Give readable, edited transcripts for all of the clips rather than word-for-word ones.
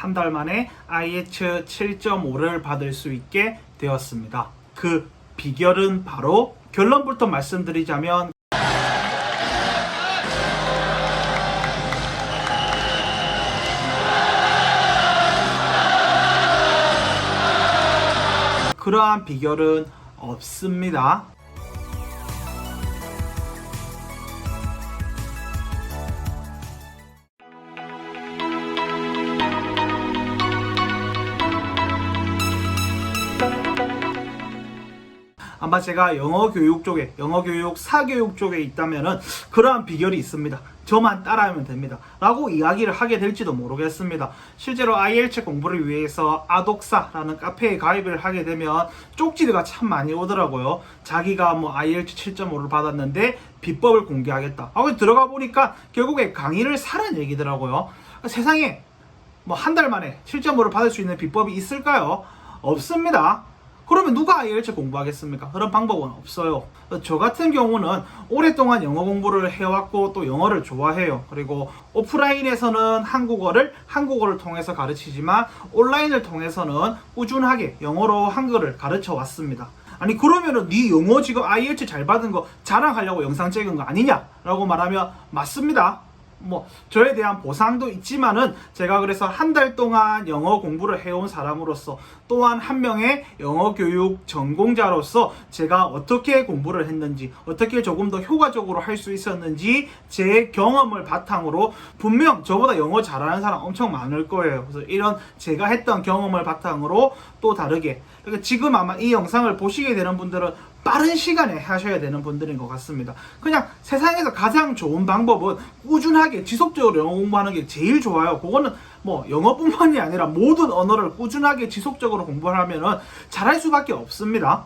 한 달 만에 IELTS 7.5를 받을 수 있게 되었습니다. 그 비결은 바로 결론부터 말씀드리자면 그러한 비결은 없습니다. 아마 제가 영어 교육 쪽에, 영어 교육, 사교육 쪽에 있다면은 그러한 비결이 있습니다. 저만 따라하면 됩니다. 라고 이야기를 하게 될지도 모르겠습니다. 실제로 IELTS 공부를 위해서 아독사라는 카페에 가입을 하게 되면 쪽지가 참 많이 오더라고요. 자기가 뭐 IELTS 7.5를 받았는데 비법을 공개하겠다. 하고 들어가 보니까 결국에 강의를 사는 얘기더라고요. 세상에 뭐 한 달 만에 7.5를 받을 수 있는 비법이 있을까요? 없습니다. 그러면 누가 IELTS 공부하겠습니까? 그런 방법은 없어요. 저 같은 경우는 오랫동안 영어 공부를 해왔고 또 영어를 좋아해요. 그리고 오프라인에서는 한국어를 통해서 가르치지만 온라인을 통해서는 꾸준하게 영어로 한글을 가르쳐 왔습니다. 아니 그러면은 네 영어 지금 IELTS 잘 받은 거 자랑하려고 영상 찍은 거 아니냐? 라고 말하면 맞습니다. 뭐 저에 대한 보상도 있지만은 제가 그래서 한 달 동안 영어 공부를 해온 사람으로서 또한 한 명의 영어 교육 전공자로서 제가 어떻게 공부를 했는지 어떻게 조금 더 효과적으로 할 수 있었는지 제 경험을 바탕으로 분명 저보다 영어 잘하는 사람 엄청 많을 거예요. 그래서 이런 제가 했던 경험을 바탕으로 또 다르게 그러니까 지금 아마 이 영상을 보시게 되는 분들은 빠른 시간에 하셔야 되는 분들인 것 같습니다. 그냥 세상에서 가장 좋은 방법은 꾸준하게 지속적으로 영어 공부하는 게 제일 좋아요. 그거는 뭐 영어뿐만이 아니라 모든 언어를 꾸준하게 지속적으로 공부를 하면은 잘할 수밖에 없습니다.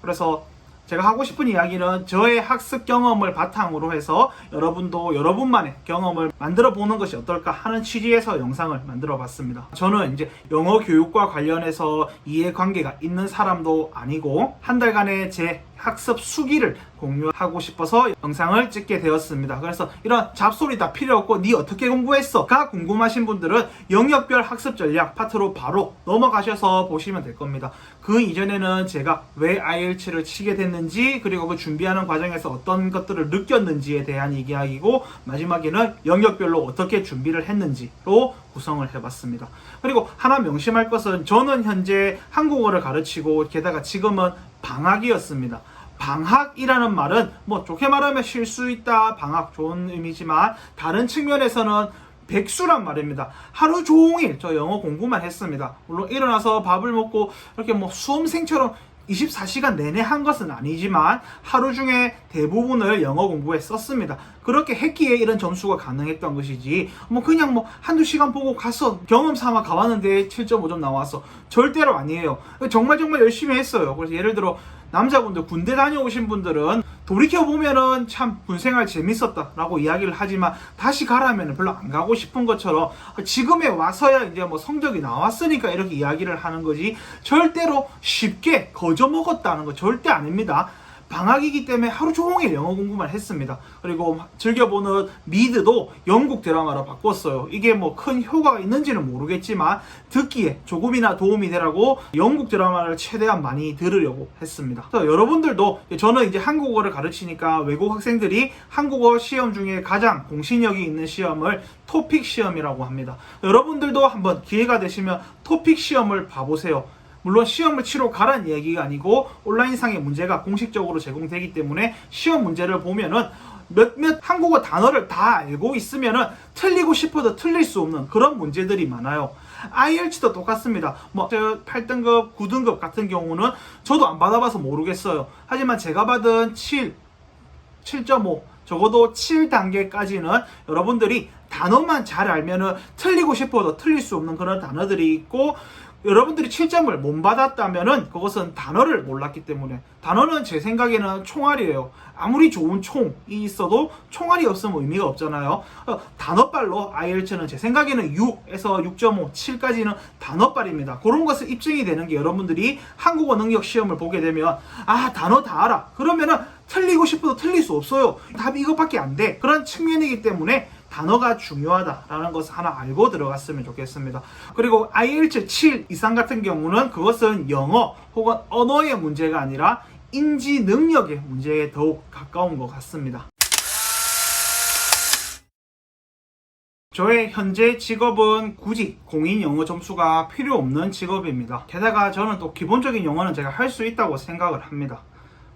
그래서 제가 하고 싶은 이야기는 저의 학습 경험을 바탕으로 해서 여러분도 여러분만의 경험을 만들어 보는 것이 어떨까 하는 취지에서 영상을 만들어 봤습니다. 저는 이제 영어 교육과 관련해서 이해관계가 있는 사람도 아니고 한 달간의 제 학습 수기를 공유하고 싶어서 영상을 찍게 되었습니다. 그래서 이런 잡소리 다 필요 없고 니 어떻게 공부했어? 가 궁금하신 분들은 영역별 학습 전략 파트로 바로 넘어가셔서 보시면 될 겁니다. 그 이전에는 제가 왜 IELTS를 치게 됐는지 그리고 그 준비하는 과정에서 어떤 것들을 느꼈는지에 대한 이야기고 마지막에는 영역별로 어떻게 준비를 했는지로 구성을 해봤습니다. 그리고 하나 명심할 것은 저는 현재 한국어를 가르치고 게다가 지금은 방학이었습니다. 방학이라는 말은 뭐 좋게 말하면 쉴 수 있다, 방학 좋은 의미지만 다른 측면에서는 백수란 말입니다. 하루 종일 저 영어 공부만 했습니다. 물론 일어나서 밥을 먹고 이렇게 뭐 수험생처럼 24시간 내내 한 것은 아니지만 하루 중에 대부분을 영어 공부에 썼습니다. 그렇게 했기에 이런 점수가 가능했던 것이지 뭐 그냥 뭐 한두 시간 보고 가서 경험 삼아 가봤는데 7.5점 나왔어. 절대로 아니에요. 정말 열심히 했어요. 그래서 예를 들어 남자분들 군대 다녀오신 분들은 돌이켜보면은 참 군생활 재밌었다 라고 이야기를 하지만 다시 가라면 별로 안 가고 싶은 것처럼 지금에 와서야 이제 뭐 성적이 나왔으니까 이렇게 이야기를 하는 거지 절대로 쉽게 거저먹었다는 거 절대 아닙니다. 방학이기 때문에 하루 종일 영어 공부만 했습니다. 그리고 즐겨보는 미드도 영국 드라마로 바꿨어요. 이게 뭐 큰 효과가 있는지는 모르겠지만 듣기에 조금이나 도움이 되라고 영국 드라마를 최대한 많이 들으려고 했습니다. 그래서 여러분들도 저는 이제 한국어를 가르치니까 외국 학생들이 한국어 시험 중에 가장 공신력이 있는 시험을 토픽 시험이라고 합니다. 여러분들도 한번 기회가 되시면 토픽 시험을 봐보세요. 물론 시험을 치러 가라는 얘기가 아니고 온라인상의 문제가 공식적으로 제공되기 때문에 시험 문제를 보면은 몇몇 한국어 단어를 다 알고 있으면은 틀리고 싶어도 틀릴 수 없는 그런 문제들이 많아요. IELTS도 똑같습니다. 뭐 8등급, 9등급 같은 경우는 저도 안 받아봐서 모르겠어요. 하지만 제가 받은 7.5 적어도 7단계까지는 여러분들이 단어만 잘 알면은 틀리고 싶어도 틀릴 수 없는 그런 단어들이 있고 여러분들이 7점을 못 받았다면은 그것은 단어를 몰랐기 때문에 단어는 제 생각에는 총알이에요. 아무리 좋은 총이 있어도 총알이 없으면 의미가 없잖아요. 단어빨로 IELTS는 제 생각에는 6에서 6.5, 7까지는 단어빨입니다. 그런 것을 입증이 되는 게 여러분들이 한국어 능력 시험을 보게 되면 아 단어 다 알아. 그러면은 틀리고 싶어도 틀릴 수 없어요. 답이 이것밖에 안 돼. 그런 측면이기 때문에 단어가 중요하다라는 것을 하나 알고 들어갔으면 좋겠습니다. 그리고 IELTS 7 이상 같은 경우는 그것은 영어 혹은 언어의 문제가 아니라 인지 능력의 문제에 더욱 가까운 것 같습니다. 저의 현재 직업은 굳이 공인 영어 점수가 필요 없는 직업입니다. 게다가 저는 또 기본적인 영어는 제가 할 수 있다고 생각을 합니다.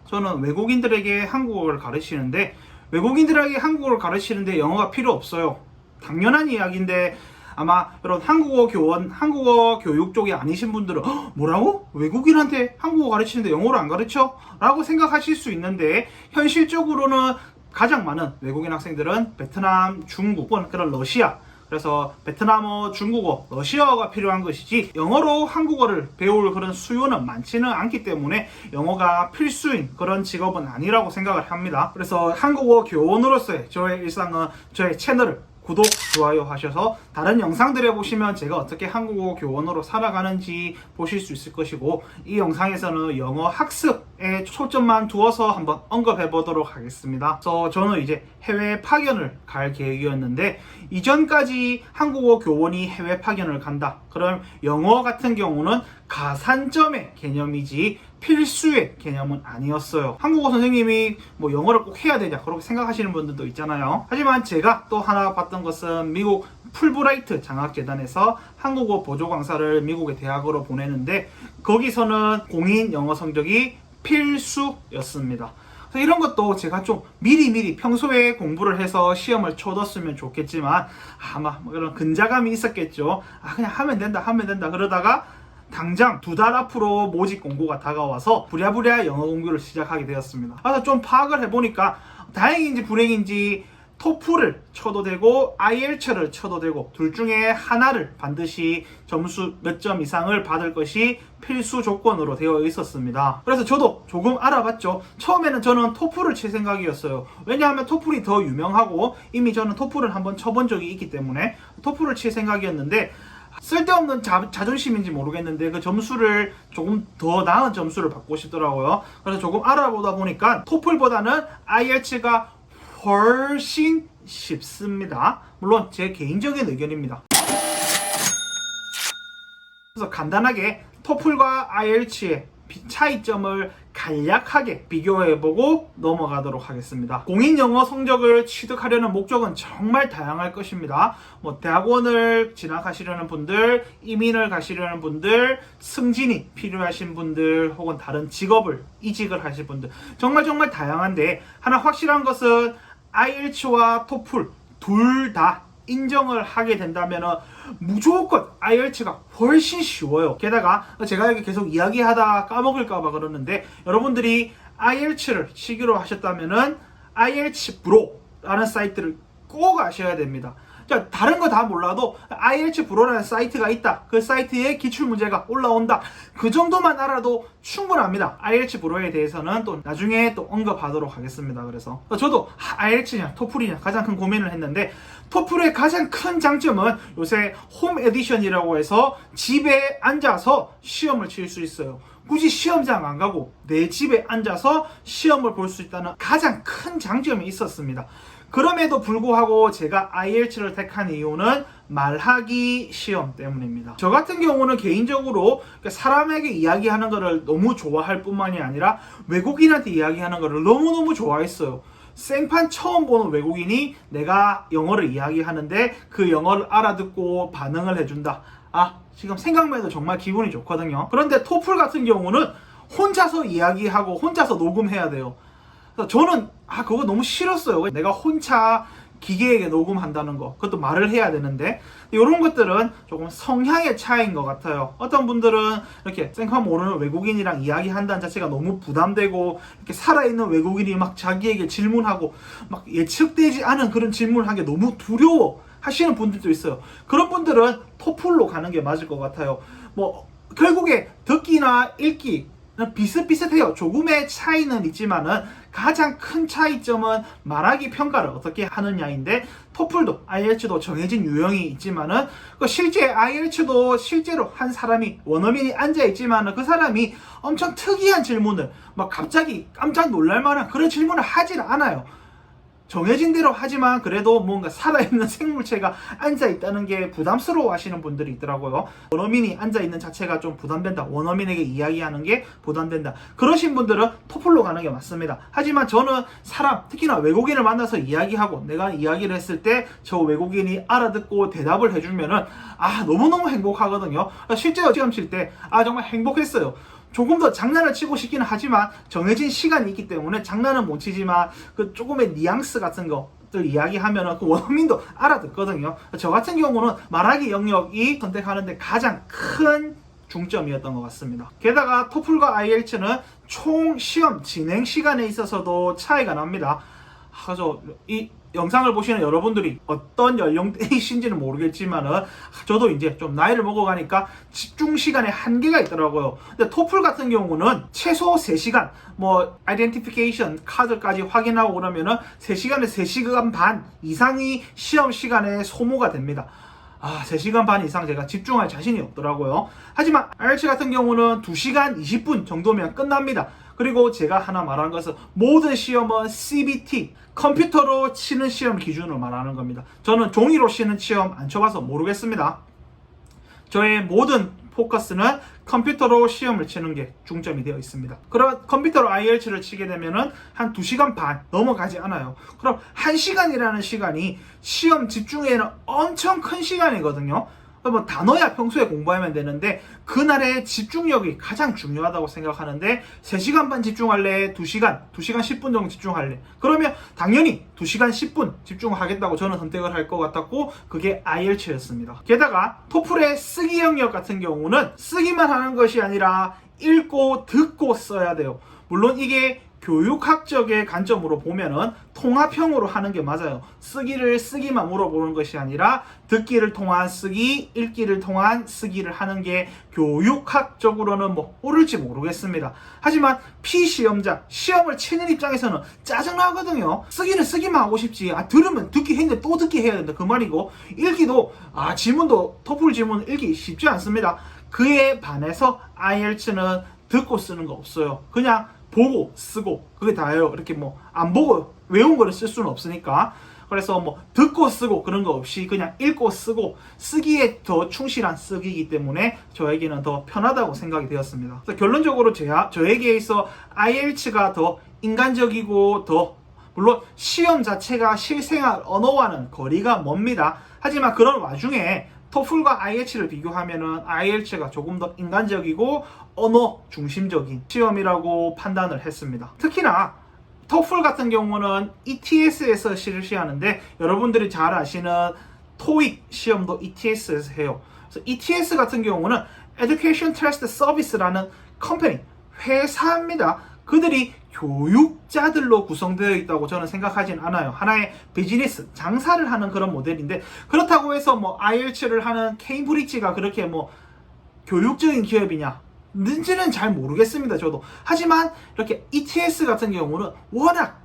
저는 외국인들에게 한국어를 가르치는데 외국인들에게 한국어를 가르치는데 영어가 필요 없어요. 당연한 이야기인데 아마 이런 한국어 교원, 한국어 교육 쪽이 아니신 분들은 뭐라고? 외국인한테 한국어 가르치는데 영어를 안 가르쳐? 라고 생각하실 수 있는데 현실적으로는 가장 많은 외국인 학생들은 베트남, 중국, 혹은 그런 러시아, 그래서 베트남어, 중국어, 러시아어가 필요한 것이지 영어로 한국어를 배울 그런 수요는 많지는 않기 때문에 영어가 필수인 그런 직업은 아니라고 생각을 합니다. 그래서 한국어 교원으로서의 저의 일상은 저의 채널을 구독, 좋아요 하셔서 다른 영상들에 보시면 제가 어떻게 한국어 교원으로 살아가는지 보실 수 있을 것이고, 이 영상에서는 영어 학습에 초점만 두어서 한번 언급해 보도록 하겠습니다. 그래서 저는 이제 해외 파견을 갈 계획이었는데 이전까지 한국어 교원이 해외 파견을 간다. 그럼 영어 같은 경우는 가산점의 개념이지 필수의 개념은 아니었어요. 한국어 선생님이 뭐 영어를 꼭 해야 되냐 그렇게 생각하시는 분들도 있잖아요. 하지만 제가 또 하나 봤던 것은 미국 풀브라이트 장학재단에서 한국어 보조 강사를 미국의 대학으로 보내는데 거기서는 공인 영어 성적이 필수였습니다. 그래서 이런 것도 제가 좀 미리미리 평소에 공부를 해서 시험을 쳐뒀으면 좋겠지만 아마 뭐 이런 근자감이 있었겠죠. 그냥 하면 된다 그러다가 당장 2달 앞으로 모집 공고가 다가와서 부랴부랴 영어 공부를 시작하게 되었습니다. 그래서 좀 파악을 해보니까 다행인지 불행인지 토플을 쳐도 되고 IELTS를 쳐도 되고 둘 중에 하나를 반드시 점수 몇 점 이상을 받을 것이 필수 조건으로 되어 있었습니다. 그래서 저도 조금 알아봤죠. 처음에는 저는 토플을 칠 생각이었어요. 왜냐하면 토플이 더 유명하고 이미 저는 토플을 한번 쳐본 적이 있기 때문에 토플을 칠 생각이었는데 쓸데없는 자존심인지 모르겠는데 그 점수를 조금 더 나은 점수를 받고 싶더라고요. 그래서 조금 알아보다 보니까 토플보다는 IELTS가 훨씬 쉽습니다. 물론 제 개인적인 의견입니다. 그래서 간단하게 토플과 IELTS의 차이점을 간략하게 비교해보고 넘어가도록 하겠습니다. 공인 영어 성적을 취득하려는 목적은 정말 다양할 것입니다. 뭐 대학원을 진학하시려는 분들, 이민을 가시려는 분들, 승진이 필요하신 분들, 혹은 다른 직업을 이직을 하실 분들, 정말 다양한데 하나 확실한 것은 IELTS와 토플 둘 다 인정을 하게 된다면 무조건 IELTS가 훨씬 쉬워요. 게다가 제가 여기 계속 이야기하다 까먹을까봐 그러는데 여러분들이 IELTS를 치기로 하셨다면은 IELTS 프로라는 사이트를 꼭 아셔야 됩니다. 자, 다른 거 다 몰라도 IELTS 프로라는 사이트가 있다. 그 사이트에 기출문제가 올라온다. 그 정도만 알아도 충분합니다. IELTS 프로에 대해서는 또 나중에 또 언급하도록 하겠습니다. 그래서 저도 IELTS냐 토플이냐 가장 큰 고민을 했는데 토플의 가장 큰 장점은 요새 홈 에디션이라고 해서 집에 앉아서 시험을 칠 수 있어요. 굳이 시험장 안 가고 내 집에 앉아서 시험을 볼 수 있다는 가장 큰 장점이 있었습니다. 그럼에도 불구하고 제가 IELTS를 택한 이유는 말하기 시험 때문입니다. 저 같은 경우는 개인적으로 사람에게 이야기하는 것을 너무 좋아할 뿐만이 아니라 외국인한테 이야기하는 것을 너무너무 좋아했어요. 생판 처음 보는 외국인이 내가 영어를 이야기하는데 그 영어를 알아듣고 반응을 해준다. 지금 생각만 해도 정말 기분이 좋거든요. 그런데 토플 같은 경우는 혼자서 이야기하고 혼자서 녹음해야 돼요. 그래서 저는 그거 너무 싫었어요. 내가 혼자 기계에게 녹음한다는 거, 그것도 말을 해야 되는데 이런 것들은 조금 성향의 차이인 것 같아요. 어떤 분들은 이렇게 생판 모르는 외국인이랑 이야기한다는 자체가 너무 부담되고 이렇게 살아있는 외국인이 막 자기에게 질문하고 막 예측되지 않은 그런 질문을 하는 게 너무 두려워 하시는 분들도 있어요. 그런 분들은 토플로 가는 게 맞을 것 같아요. 뭐 결국에 듣기나 읽기 비슷비슷해요. 조금의 차이는 있지만은 가장 큰 차이점은 말하기 평가를 어떻게 하느냐인데 토플도 IELTS도 정해진 유형이 있지만은 실제 IELTS도 실제로 한 사람이 원어민이 앉아 있지만은 그 사람이 엄청 특이한 질문을 막 갑자기 깜짝 놀랄 만한 그런 질문을 하질 않아요. 정해진 대로 하지만 그래도 뭔가 살아있는 생물체가 앉아있다는 게 부담스러워 하시는 분들이 있더라고요. 원어민이 앉아있는 자체가 좀 부담된다. 원어민에게 이야기하는 게 부담된다. 그러신 분들은 토플로 가는 게 맞습니다. 하지만 저는 사람, 특히나 외국인을 만나서 이야기하고 내가 이야기를 했을 때 저 외국인이 알아듣고 대답을 해주면은 너무너무 행복하거든요. 실제로 시험 칠 때 정말 행복했어요. 조금 더 장난을 치고 싶기는 하지만 정해진 시간이 있기 때문에 장난은 못 치지만 그 조금의 뉘앙스 같은 것들 이야기하면은 그 원어민도 알아듣거든요. 저 같은 경우는 말하기 영역이 선택하는데 가장 큰 중점이었던 것 같습니다. 게다가 토플과 IELTS는 총 시험 진행 시간에 있어서도 차이가 납니다. 이 영상을 보시는 여러분들이 어떤 연령대이신지는 모르겠지만은 저도 이제 좀 나이를 먹어가니까 집중 시간에 한계가 있더라고요. 근데 토플 같은 경우는 최소 3시간, 아이덴티피케이션 카드까지 확인하고 그러면은 3시간에 3시간 반 이상이 시험 시간에 소모가 됩니다. 3시간 반 이상 제가 집중할 자신이 없더라고요. 하지만 IELTS 같은 경우는 2시간 20분 정도면 끝납니다. 그리고 제가 하나 말한 것은 모든 시험은 CBT, 컴퓨터로 치는 시험 기준으로 말하는 겁니다. 저는 종이로 치는 시험 안 쳐봐서 모르겠습니다. 저의 모든 포커스는 컴퓨터로 시험을 치는 게 중점이 되어 있습니다. 그럼 컴퓨터로 IELTS를 치게 되면은 한 2시간 반 넘어가지 않아요. 그럼 1시간이라는 시간이 시험 집중에는 엄청 큰 시간이거든요. 단어야 평소에 공부하면 되는데 그날의 집중력이 가장 중요하다고 생각하는데 3시간 반 집중할래? 2시간 10분 정도 집중할래? 그러면 당연히 2시간 10분 집중하겠다고 저는 선택을 할 것 같았고 그게 IELTS였습니다. 게다가 토플의 쓰기 영역 같은 경우는 쓰기만 하는 것이 아니라 읽고 듣고 써야 돼요. 물론 이게 교육학적의 관점으로 보면은 통합형으로 하는 게 맞아요. 쓰기만 물어보는 것이 아니라 듣기를 통한 쓰기, 읽기를 통한 쓰기를 하는 게 교육학적으로는 옳을지 모르겠습니다. 하지만 피시험자, 시험을 치는 입장에서는 짜증나거든요. 쓰기는 쓰기만 하고 싶지. 들으면 듣기 했는데 또 듣기 해야 된다. 그 말이고, 읽기도 지문도 토플 지문 읽기 쉽지 않습니다. 그에 반해서 IELTS는 듣고 쓰는 거 없어요. 그냥 보고 쓰고 그게 다예요. 이렇게 안 보고 외운 거를 쓸 수는 없으니까. 그래서 듣고 쓰고 그런 거 없이 그냥 읽고 쓰고 쓰기에 더 충실한 쓰기이기 때문에 저에게는 더 편하다고 생각이 되었습니다. 그래서 결론적으로 저에게 있어 IELTS가 더 인간적이고 더 물론 시험 자체가 실생활 언어와는 거리가 멉니다. 하지만 그런 와중에 토플과 IELTS를 비교하면은 IELTS가 조금 더 인간적이고 언어 중심적인 시험이라고 판단을 했습니다. 특히나 토플 같은 경우는 ETS에서 실시하는데 여러분들이 잘 아시는 토익 시험도 ETS에서 해요. 그래서 ETS 같은 경우는 Education Test Service라는 컴퍼니, 회사입니다. 그들이 교육자들로 구성되어 있다고 저는 생각하진 않아요. 하나의 비즈니스, 장사를 하는 그런 모델인데 그렇다고 해서 IELTS를 하는 케임브리지가 그렇게 교육적인 기업이냐? 는지는 잘 모르겠습니다. 저도. 하지만 이렇게 ETS 같은 경우는 워낙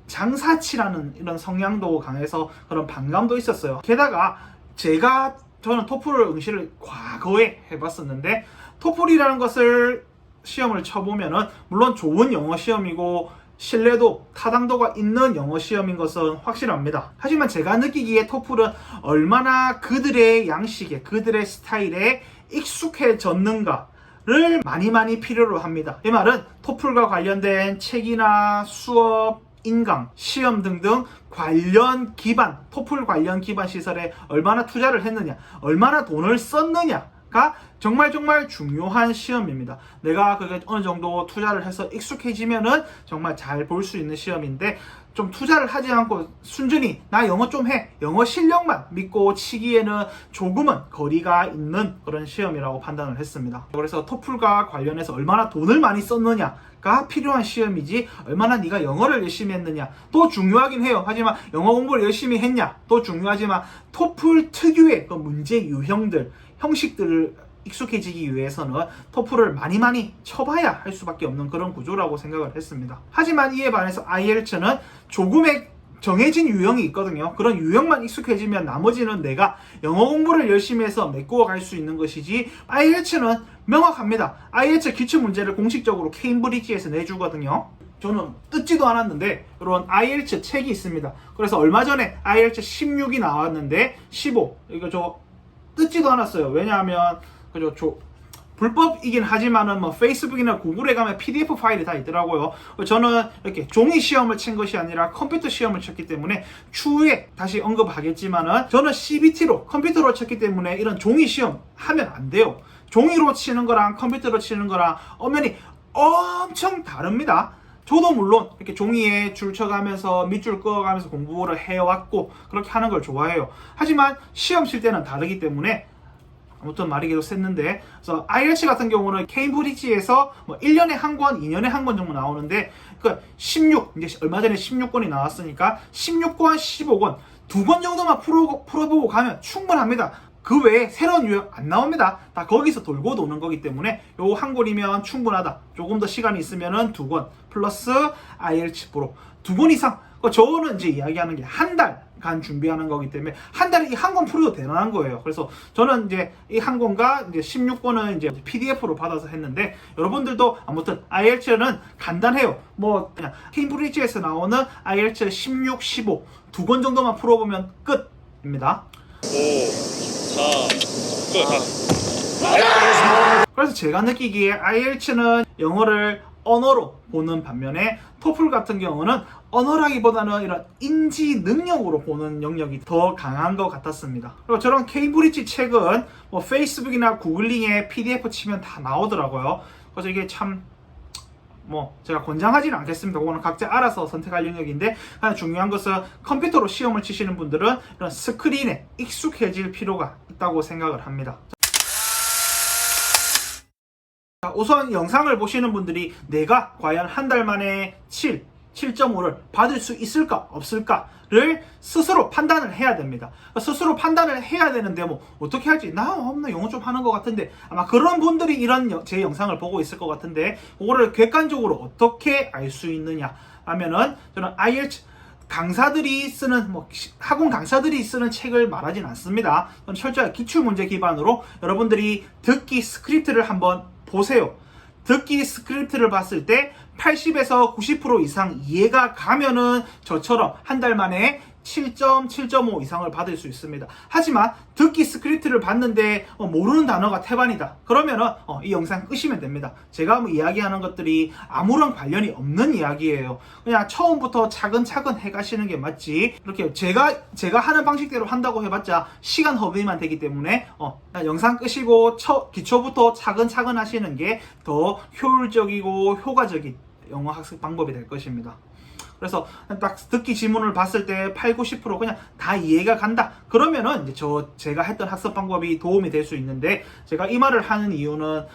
장사치라는 이런 성향도 강해서 그런 반감도 있었어요. 게다가 저는 토플 응시를 과거에 해봤었는데 토플이라는 것을 시험을 쳐보면은 물론 좋은 영어 시험이고 신뢰도, 타당도가 있는 영어 시험인 것은 확실합니다. 하지만 제가 느끼기에 토플은 얼마나 그들의 양식에, 그들의 스타일에 익숙해졌는가를 많이 필요로 합니다. 이 말은 토플과 관련된 책이나 수업, 인강, 시험 등등 관련 기반, 토플 관련 기반 시설에 얼마나 투자를 했느냐, 얼마나 돈을 썼느냐가 정말 중요한 시험입니다. 내가 그게 어느 정도 투자를 해서 익숙해지면은 정말 잘 볼 수 있는 시험인데 좀 투자를 하지 않고 순전히 나 영어 좀 해, 영어 실력만 믿고 치기에는 조금은 거리가 있는 그런 시험이라고 판단을 했습니다. 그래서 토플과 관련해서 얼마나 돈을 많이 썼느냐가 필요한 시험이지 얼마나 네가 영어를 열심히 했느냐 또 중요하긴 해요. 하지만 영어 공부를 열심히 했냐 또 중요하지만 토플 특유의 그 문제 유형들, 형식들을 익숙해지기 위해서는 토플을 많이 쳐봐야 할 수밖에 없는 그런 구조라고 생각을 했습니다. 하지만 이에 반해서 IELTS는 조금의 정해진 유형이 있거든요. 그런 유형만 익숙해지면 나머지는 내가 영어 공부를 열심히 해서 메꾸어 갈 수 있는 것이지 IELTS는 명확합니다. IELTS 기출문제를 공식적으로 케임브리지에서 내주거든요. 저는 뜯지도 않았는데 이런 IELTS 책이 있습니다. 그래서 얼마 전에 IELTS 16이 나왔는데 15 이거 저 뜯지도 않았어요. 왜냐하면 그죠 불법이긴 하지만은 뭐 페이스북이나 구글에 가면 PDF 파일이 다 있더라고요. 저는 이렇게 종이 시험을 친 것이 아니라 컴퓨터 시험을 쳤기 때문에 추후에 다시 언급하겠지만은 저는 CBT로 컴퓨터로 쳤기 때문에 이런 종이 시험 하면 안 돼요. 종이로 치는 거랑 컴퓨터로 치는 거랑 엄연히 엄청 다릅니다. 저도 물론 이렇게 종이에 줄 쳐가면서 밑줄 그어가면서 공부를 해왔고 그렇게 하는 걸 좋아해요. 하지만 시험 칠 때는 다르기 때문에 아무튼 말이 계속 샜는데, 그래서 IELTS 같은 경우는 케임브리지에서 뭐 1년에 한 권, 2년에 한 권 정도 나오는데, 그 16, 이제 얼마 전에 16권이 나왔으니까 16권, 15권, 2권 정도만 풀어보고 가면 충분합니다. 그 외에 새로운 유형 안 나옵니다. 다 거기서 돌고 도는 거기 때문에 요 한 권이면 충분하다. 조금 더 시간이 있으면은 2권 플러스 IELTS 프로 2권 이상. 저는 이제 이야기하는 게 한 달간 준비하는 거기 때문에 한 달에 이 한 권 풀어도 되는 거예요. 그래서 저는 이제 이 한 권과 이제 16권은 이제 PDF로 받아서 했는데, 여러분들도 아무튼 IELTS는 간단해요. 뭐 그냥 케임브리지에서 나오는 IELTS 16, 15 2권 정도만 풀어보면 끝입니다. 5, 4, 끝. 그래서 제가 느끼기에 IELTS는 영어를 언어로 보는 반면에 토플 같은 경우는 언어라기보다는 이런 인지 능력으로 보는 영역이 더 강한 것 같았습니다. 그리고 저런 케임브리지 책은 뭐 페이스북이나 구글링에 PDF 치면 다 나오더라고요. 그래서 이게 참 뭐 제가 권장하지는 않겠습니다. 그거는 각자 알아서 선택할 영역인데, 가장 중요한 것은 컴퓨터로 시험을 치시는 분들은 이런 스크린에 익숙해질 필요가 있다고 생각을 합니다. 자, 우선 영상을 보시는 분들이 내가 과연 한 달 만에 7.5를 받을 수 있을까 없을까를 스스로 판단을 해야 됩니다. 스스로 판단을 해야 되는데 뭐 어떻게 할지 나 영어 좀 하는 것 같은데, 아마 그런 분들이 이런 제 영상을 보고 있을 것 같은데, 그거를 객관적으로 어떻게 알 수 있느냐 하면은, 저는 IELTS 강사들이 쓰는 학원 강사들이 쓰는 책을 말하진 않습니다. 저는 철저히 기출문제 기반으로 여러분들이 듣기 스크립트를 한번 보세요. 듣기 스크립트를 봤을 때 80에서 90% 이상 이해가 가면은 저처럼 한 달 만에 7.5 이상을 받을 수 있습니다. 하지만 듣기 스크립트를 봤는데 모르는 단어가 태반이다. 그러면은 이 영상 끄시면 됩니다. 제가 이야기하는 것들이 아무런 관련이 없는 이야기예요. 그냥 처음부터 차근차근 해가시는 게 맞지. 이렇게 제가 하는 방식대로 한다고 해봤자 시간 허비만 되기 때문에 영상 끄시고 기초부터 차근차근 하시는 게 더 효율적이고 효과적인 영어 학습 방법이 될 것입니다. 그래서 딱 듣기 지문을 봤을 때 8, 90% 그냥 다 이해가 간다. 그러면은 이제 제가 했던 학습 방법이 도움이 될 수 있는데, 제가 이 말을 하는 이유는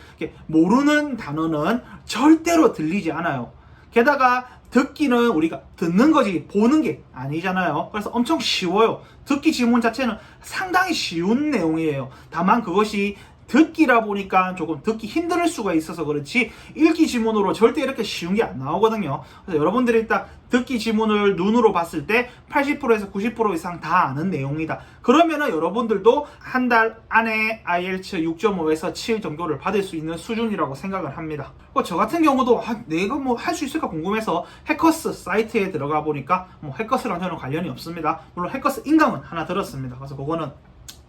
모르는 단어는 절대로 들리지 않아요. 게다가 듣기는 우리가 듣는 거지 보는 게 아니잖아요. 그래서 엄청 쉬워요. 듣기 지문 자체는 상당히 쉬운 내용이에요. 다만 그것이 듣기라 보니까 조금 듣기 힘들 수가 있어서 그렇지, 읽기 지문으로 절대 이렇게 쉬운 게 안 나오거든요. 그래서 여러분들이 딱 듣기 지문을 눈으로 봤을 때 80%에서 90% 이상 다 아는 내용이다. 그러면은 여러분들도 한 달 안에 IELTS 6.5에서 7 정도를 받을 수 있는 수준이라고 생각을 합니다. 저 같은 경우도 내가 뭐 할 수 있을까 궁금해서 해커스 사이트에 들어가 보니까 해커스랑 저는 관련이 없습니다. 물론 해커스 인강은 하나 들었습니다. 그래서 그거는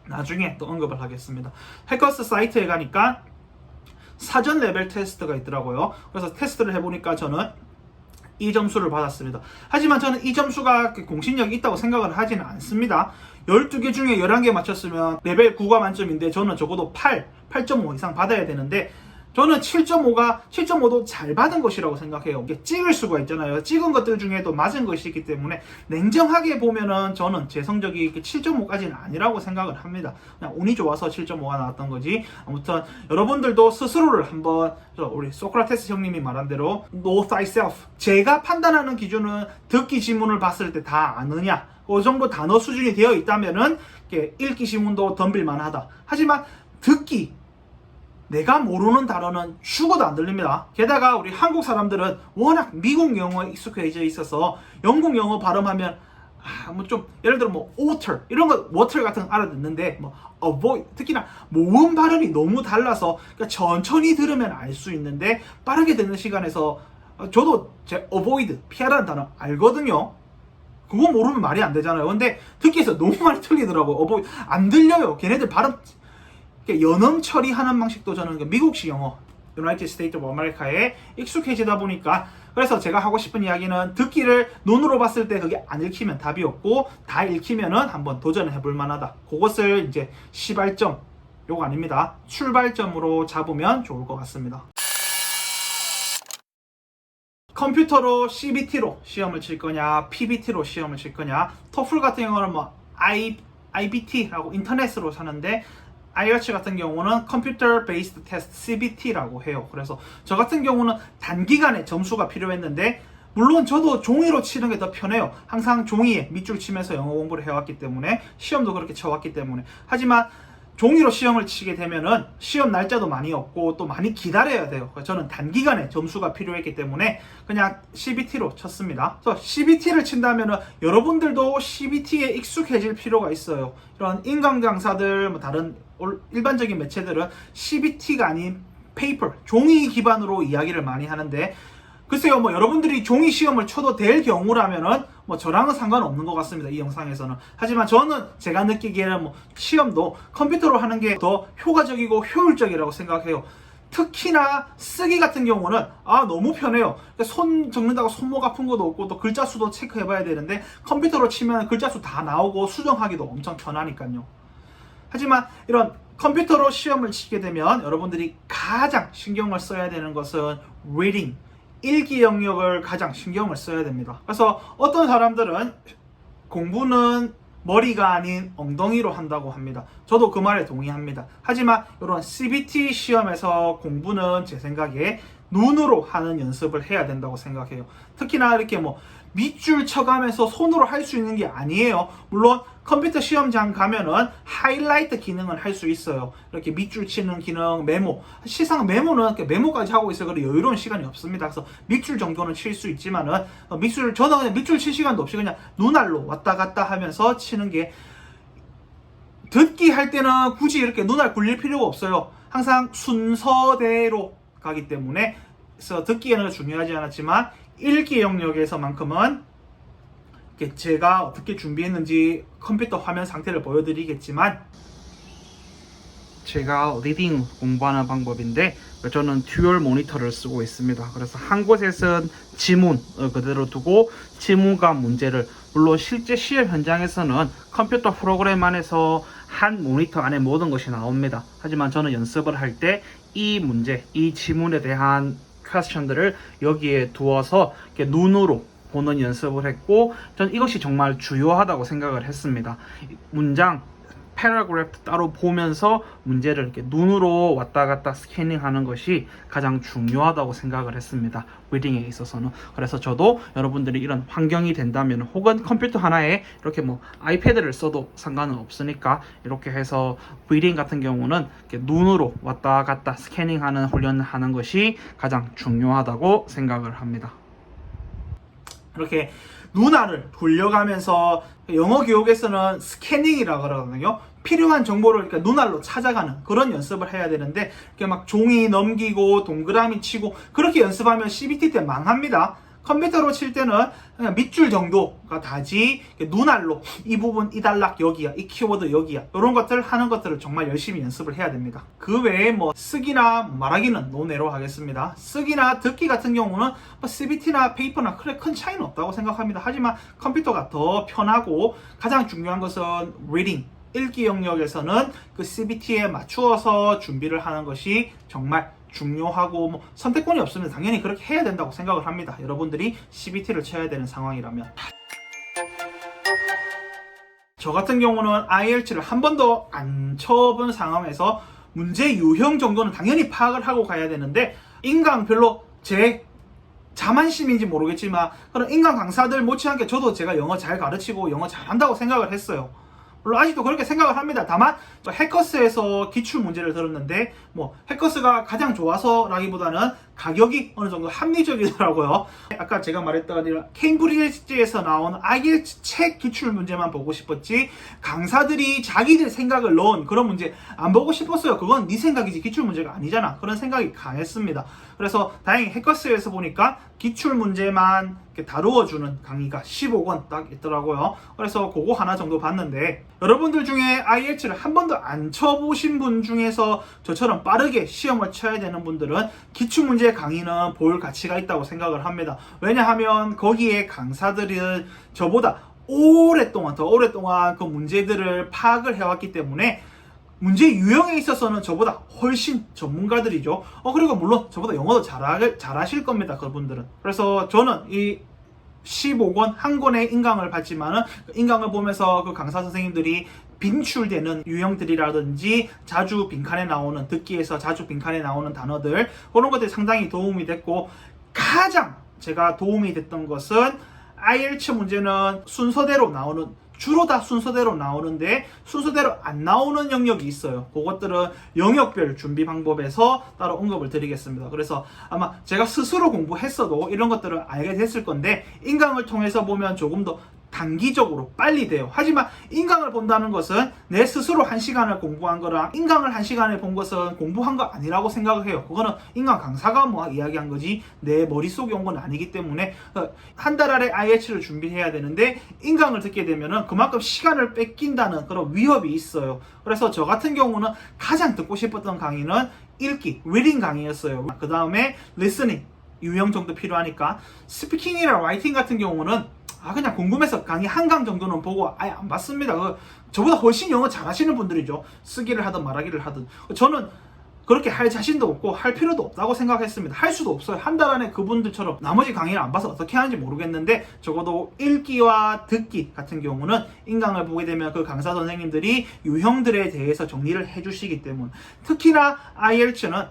나중에 또 언급을 하겠습니다. 해커스 사이트에 가니까 사전 레벨 테스트가 있더라고요. 그래서 테스트를 해보니까 저는 이 점수를 받았습니다. 하지만 저는 이 점수가 공신력이 있다고 생각을 하지는 않습니다. 12개 중에 11개 맞췄으면 레벨 9가 만점인데, 저는 적어도 8.5 이상 받아야 되는데, 저는 7.5도 잘 받은 것이라고 생각해요. 이게 찍을 수가 있잖아요. 찍은 것들 중에도 맞은 것이 있기 때문에 냉정하게 보면은 저는 제 성적이 7.5까지는 아니라고 생각을 합니다. 그냥 운이 좋아서 7.5가 나왔던 거지. 아무튼 여러분들도 스스로를 한번, 우리 소크라테스 형님이 말한 대로 know thyself. 제가 판단하는 기준은 듣기 지문을 봤을 때 다 아느냐, 그 정도 단어 수준이 되어 있다면은 읽기 지문도 덤빌만 하다. 하지만 듣기, 내가 모르는 단어는 죽어도 안 들립니다. 게다가 우리 한국 사람들은 워낙 미국 영어에 익숙해져 있어서 영국 영어 발음하면 좀 예를 들어 water 이런 거 water 같은 거 알아듣는데 avoid, 특히나 모음 발음이 너무 달라서 천천히 들으면 알 수 있는데 빠르게 듣는 시간에서 저도 제 avoid, 피하라는 단어 알거든요. 그거 모르면 말이 안 되잖아요. 근데 듣기에서 너무 많이 틀리더라고요. avoid 안 들려요. 걔네들 발음 연음 처리하는 방식도 저는 미국식 영어, United States of America에 익숙해지다 보니까, 그래서 제가 하고 싶은 이야기는 듣기를 눈으로 봤을 때 그게 안 읽히면 답이 없고 다 읽히면은 한번 도전해 볼 만하다. 그것을 이제 시발점, 요거 아닙니다. 출발점으로 잡으면 좋을 것 같습니다. 컴퓨터로 CBT로 시험을 칠 거냐, PBT로 시험을 칠 거냐. 토플 같은 경우는 뭐 IBT라고 인터넷으로 사는데, IELTS 같은 경우는 Computer Based Test CBT라고 해요. 그래서 저 같은 경우는 단기간에 점수가 필요했는데, 물론 저도 종이로 치는 게 더 편해요. 항상 종이에 밑줄 치면서 영어 공부를 해왔기 때문에, 시험도 그렇게 쳐왔기 때문에. 하지만 종이로 시험을 치게 되면은 시험 날짜도 많이 없고 또 많이 기다려야 돼요. 그래서 저는 단기간에 점수가 필요했기 때문에 그냥 CBT로 쳤습니다. 그래서 CBT를 친다면은 여러분들도 CBT에 익숙해질 필요가 있어요. 이런 인강 강사들, 뭐 다른 일반적인 매체들은 CBT가 아닌 페이퍼, 종이 기반으로 이야기를 많이 하는데, 글쎄요, 뭐 여러분들이 종이 시험을 쳐도 될 경우라면은 뭐 저랑은 상관없는 것 같습니다. 이 영상에서는. 하지만 저는 제가 느끼기에는 뭐 시험도 컴퓨터로 하는 게 더 효과적이고 효율적이라고 생각해요. 특히나 쓰기 같은 경우는 너무 편해요. 손 적는다고 손목 아픈 것도 없고 또 글자 수도 체크해봐야 되는데, 컴퓨터로 치면 글자 수 다 나오고 수정하기도 엄청 편하니까요. 하지만 이런 컴퓨터로 시험을 치게 되면 여러분들이 가장 신경을 써야 되는 것은 reading, 읽기 영역을 가장 신경을 써야 됩니다. 그래서 어떤 사람들은 공부는 머리가 아닌 엉덩이로 한다고 합니다. 저도 그 말에 동의합니다. 하지만 이런 CBT 시험에서 공부는 제 생각에 눈으로 하는 연습을 해야 된다고 생각해요. 특히나 이렇게 뭐 밑줄 쳐가면서 손으로 할 수 있는 게 아니에요. 물론 컴퓨터 시험장 가면은 하이라이트 기능을 할 수 있어요. 이렇게 밑줄 치는 기능, 메모. 시상 메모는 이렇게 메모까지 하고 있어요. 그래 여유로운 시간이 없습니다. 그래서 밑줄 정도는 칠 수 있지만은 저는 그냥 밑줄 칠 시간도 없이 그냥 눈알로 왔다 갔다 하면서 치는 게, 듣기 할 때는 굳이 이렇게 눈알 굴릴 필요가 없어요. 항상 순서대로 가기 때문에, 그래서 듣기에는 중요하지 않았지만 읽기 영역에서만큼은 제가 어떻게 준비했는지 컴퓨터 화면 상태를 보여드리겠지만, 제가 리딩 공부하는 방법인데 저는 듀얼 모니터를 쓰고 있습니다. 그래서 한 곳에서는 지문 그대로 두고 지문과 문제를, 물론 실제 시험 현장에서는 컴퓨터 프로그램 안에서 한 모니터 안에 모든 것이 나옵니다. 하지만 저는 연습을 할 때 이 문제, 이 지문에 대한 퀘스천들을 여기에 두어서 이렇게 눈으로 보는 연습을 했고, 전 이것이 정말 중요하다고 생각을 했습니다. 문장, 패러그래프 따로 보면서 문제를 이렇게 눈으로 왔다 갔다 스캐닝하는 것이 가장 중요하다고 생각을 했습니다. 리딩에 있어서는. 그래서 저도 여러분들이 이런 환경이 된다면, 혹은 컴퓨터 하나에 이렇게 뭐 아이패드를 써도 상관은 없으니까 이렇게 해서 리딩 같은 경우는 이렇게 눈으로 왔다 갔다 스캐닝하는 훈련을 하는 것이 가장 중요하다고 생각을 합니다. 이렇게 눈알을 돌려가면서, 영어 교육에서는 스캐닝이라고 그러거든요. 필요한 정보를 이렇게 눈알로 찾아가는 그런 연습을 해야 되는데, 이렇게 막 종이 넘기고 동그라미 치고 그렇게 연습하면 CBT 때 망합니다. 컴퓨터로 칠 때는 그냥 밑줄 정도가 다지, 눈알로 이 부분 이 단락 여기야, 이 키워드 여기야, 이런 것들 하는 것들을 정말 열심히 연습을 해야 됩니다. 그 외에 뭐 쓰기나 말하기는 논외로 하겠습니다. 쓰기나 듣기 같은 경우는 뭐 CBT나 페이퍼나 큰 차이는 없다고 생각합니다. 하지만 컴퓨터가 더 편하고, 가장 중요한 것은 reading, 읽기 영역에서는 그 CBT에 맞추어서 준비를 하는 것이 정말 중요하고, 뭐 선택권이 없으면 당연히 그렇게 해야 된다고 생각을 합니다. 여러분들이 CBT를 쳐야 되는 상황이라면. 저 같은 경우는 IELTS를 한 번도 안 쳐본 상황에서 문제 유형 정도는 당연히 파악을 하고 가야 되는데, 인강 별로 제 자만심인지 모르겠지만 그런 인강 강사들 못지않게 저도 제가 영어 잘 가르치고 영어 잘한다고 생각을 했어요. 물론 아직도 그렇게 생각을 합니다. 다만 해커스에서 기출 문제를 들었는데, 뭐 해커스가 가장 좋아서라기보다는 가격이 어느 정도 합리적이더라고요. 아까 제가 말했던 이런 케임브리지에서 나온 IELTS 책 기출 문제만 보고 싶었지 강사들이 자기들 생각을 넣은 그런 문제 안 보고 싶었어요. 그건 네 생각이지 기출 문제가 아니잖아. 그런 생각이 강했습니다. 그래서 다행히 해커스에서 보니까 기출 문제만 이렇게 다루어주는 강의가 15권 딱 있더라고요. 그래서 그거 하나 정도 봤는데 여러분들 중에 IELTS를 한 번도 안 쳐보신 분 중에서 저처럼 빠르게 시험을 쳐야 되는 분들은 기출 문제 강의는 볼 가치가 있다고 생각을 합니다. 왜냐하면 거기에 강사들은 저보다 더 오랫동안 그 문제들을 파악을 해왔기 때문에 문제 유형에 있어서는 저보다 훨씬 전문가들이죠. 그리고 물론 저보다 영어도 잘하실 겁니다. 그분들은. 그래서 저는 이 15권 한 권의 인강을 봤지만은 인강을 보면서 그 강사 선생님들이 빈출되는 유형들이라든지 자주 빈칸에 나오는 듣기에서 자주 빈칸에 나오는 단어들 그런 것들이 상당히 도움이 됐고 가장 제가 도움이 됐던 것은 IELTS 문제는 순서대로 나오는 주로 다 순서대로 나오는데 순서대로 안 나오는 영역이 있어요. 그것들은 영역별 준비 방법에서 따로 언급을 드리겠습니다. 그래서 아마 제가 스스로 공부했어도 이런 것들을 알게 됐을 건데 인강을 통해서 보면 조금 더 단기적으로 빨리 돼요. 하지만 인강을 본다는 것은 내 스스로 1시간을 공부한 거랑 인강을 1시간에 본 것은 공부한 거 아니라고 생각을 해요. 그거는 인강 강사가 뭐 이야기한 거지 내 머릿속에 온 건 아니기 때문에 한 달 안에 IELTS를 준비해야 되는데 인강을 듣게 되면은 그만큼 시간을 뺏긴다는 그런 위협이 있어요. 그래서 저 같은 경우는 가장 듣고 싶었던 강의는 읽기, 리딩 강의였어요. 그 다음에 리스닝, 유형 정도 필요하니까 스피킹이랑 라이팅 같은 경우는 그냥 궁금해서 강의 한 강 정도는 보고 아예 안 봤습니다. 저보다 훨씬 영어 잘하시는 분들이죠. 쓰기를 하든 말하기를 하든. 저는 그렇게 할 자신도 없고 할 필요도 없다고 생각했습니다. 할 수도 없어요. 한 달 안에 그분들처럼 나머지 강의를 안 봐서 어떻게 하는지 모르겠는데 적어도 읽기와 듣기 같은 경우는 인강을 보게 되면 그 강사 선생님들이 유형들에 대해서 정리를 해주시기 때문에 특히나 IELTS는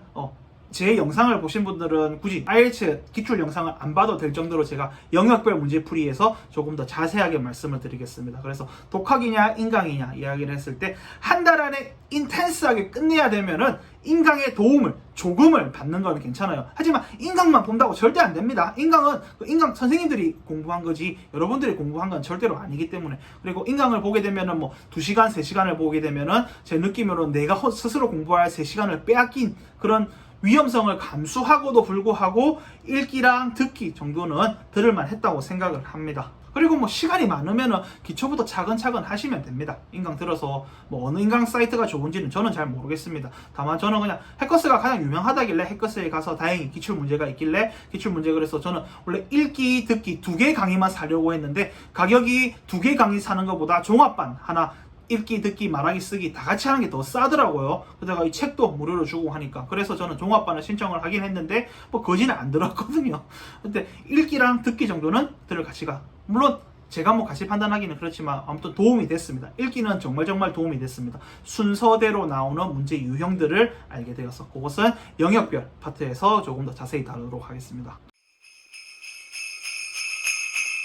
제 영상을 보신 분들은 굳이 IELTS 기출 영상을 안 봐도 될 정도로 제가 영역별 문제풀이에서 조금 더 자세하게 말씀을 드리겠습니다. 그래서 독학이냐 인강이냐 이야기를 했을 때 한 달 안에 인텐스하게 끝내야 되면은 인강의 도움을 조금을 받는 건 괜찮아요. 하지만 인강만 본다고 절대 안 됩니다. 인강은 인강 선생님들이 공부한 거지 여러분들이 공부한 건 절대로 아니기 때문에 그리고 인강을 보게 되면은 뭐 2시간, 3시간을 보게 되면은 제 느낌으로는 내가 스스로 공부할 3시간을 빼앗긴 그런 위험성을 감수하고도 불구하고 읽기랑 듣기 정도는 들을만 했다고 생각을 합니다. 그리고 뭐 시간이 많으면은 기초부터 차근차근 하시면 됩니다. 인강 들어서 뭐 어느 인강 사이트가 좋은지는 저는 잘 모르겠습니다. 다만 저는 그냥 해커스가 가장 유명하다길래 해커스에 가서 다행히 기출 문제가 있길래 기출 문제 그래서 저는 원래 읽기, 듣기 2개 강의만 사려고 했는데 가격이 2개 강의 사는 것보다 종합반 하나 읽기, 듣기, 말하기, 쓰기 다 같이 하는 게 더 싸더라고요. 그러다가 이 책도 무료로 주고 하니까 그래서 저는 종합반을 신청을 하긴 했는데 뭐 거지는 안 들었거든요. 근데 읽기랑 듣기 정도는 들을 가치가 물론 제가 뭐 같이 판단하기는 그렇지만 아무튼 도움이 됐습니다. 읽기는 정말 도움이 됐습니다. 순서대로 나오는 문제 유형들을 알게 되어서 그것은 영역별 파트에서 조금 더 자세히 다루도록 하겠습니다.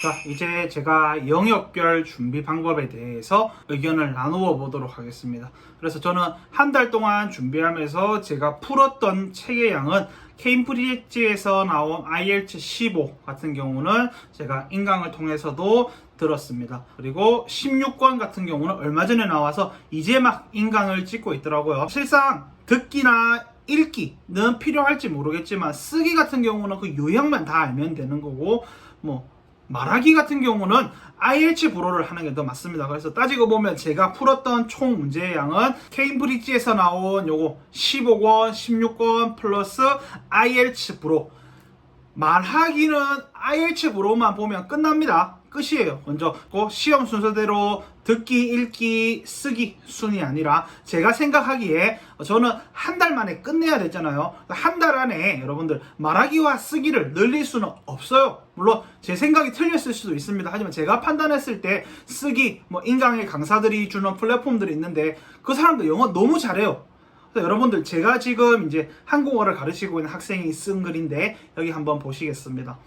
자, 이제 제가 영역별 준비 방법에 대해서 의견을 나누어 보도록 하겠습니다. 그래서 저는 한 달 동안 준비하면서 제가 풀었던 책의 양은 케임브리지에서 나온 IELTS 15 같은 경우는 제가 인강을 통해서도 들었습니다. 그리고 16권 같은 경우는 얼마 전에 나와서 이제 막 인강을 찍고 있더라고요. 실상 듣기나 읽기는 필요할지 모르겠지만 쓰기 같은 경우는 그 유형만 다 알면 되는 거고 뭐 말하기 같은 경우는 IELTS 불어를 하는 게 더 맞습니다. 그래서 따지고 보면 제가 풀었던 총 문제의 양은 케임브리지에서 나온 요거 15권, 16권 플러스 IELTS 불어. 말하기는 IELTS 불어만 보면 끝납니다. 끝이에요. 먼저 시험 순서대로 듣기, 읽기, 쓰기 순이 아니라 제가 생각하기에 저는 한 달 만에 끝내야 됐잖아요. 한 달 안에 여러분들 말하기와 쓰기를 늘릴 수는 없어요. 물론 제 생각이 틀렸을 수도 있습니다. 하지만 제가 판단했을 때 쓰기, 뭐 인강의 강사들이 주는 플랫폼들이 있는데 그 사람들 영어 너무 잘해요. 그래서 여러분들 제가 지금 이제 한국어를 가르치고 있는 학생이 쓴 글인데 여기 한번 보시겠습니다.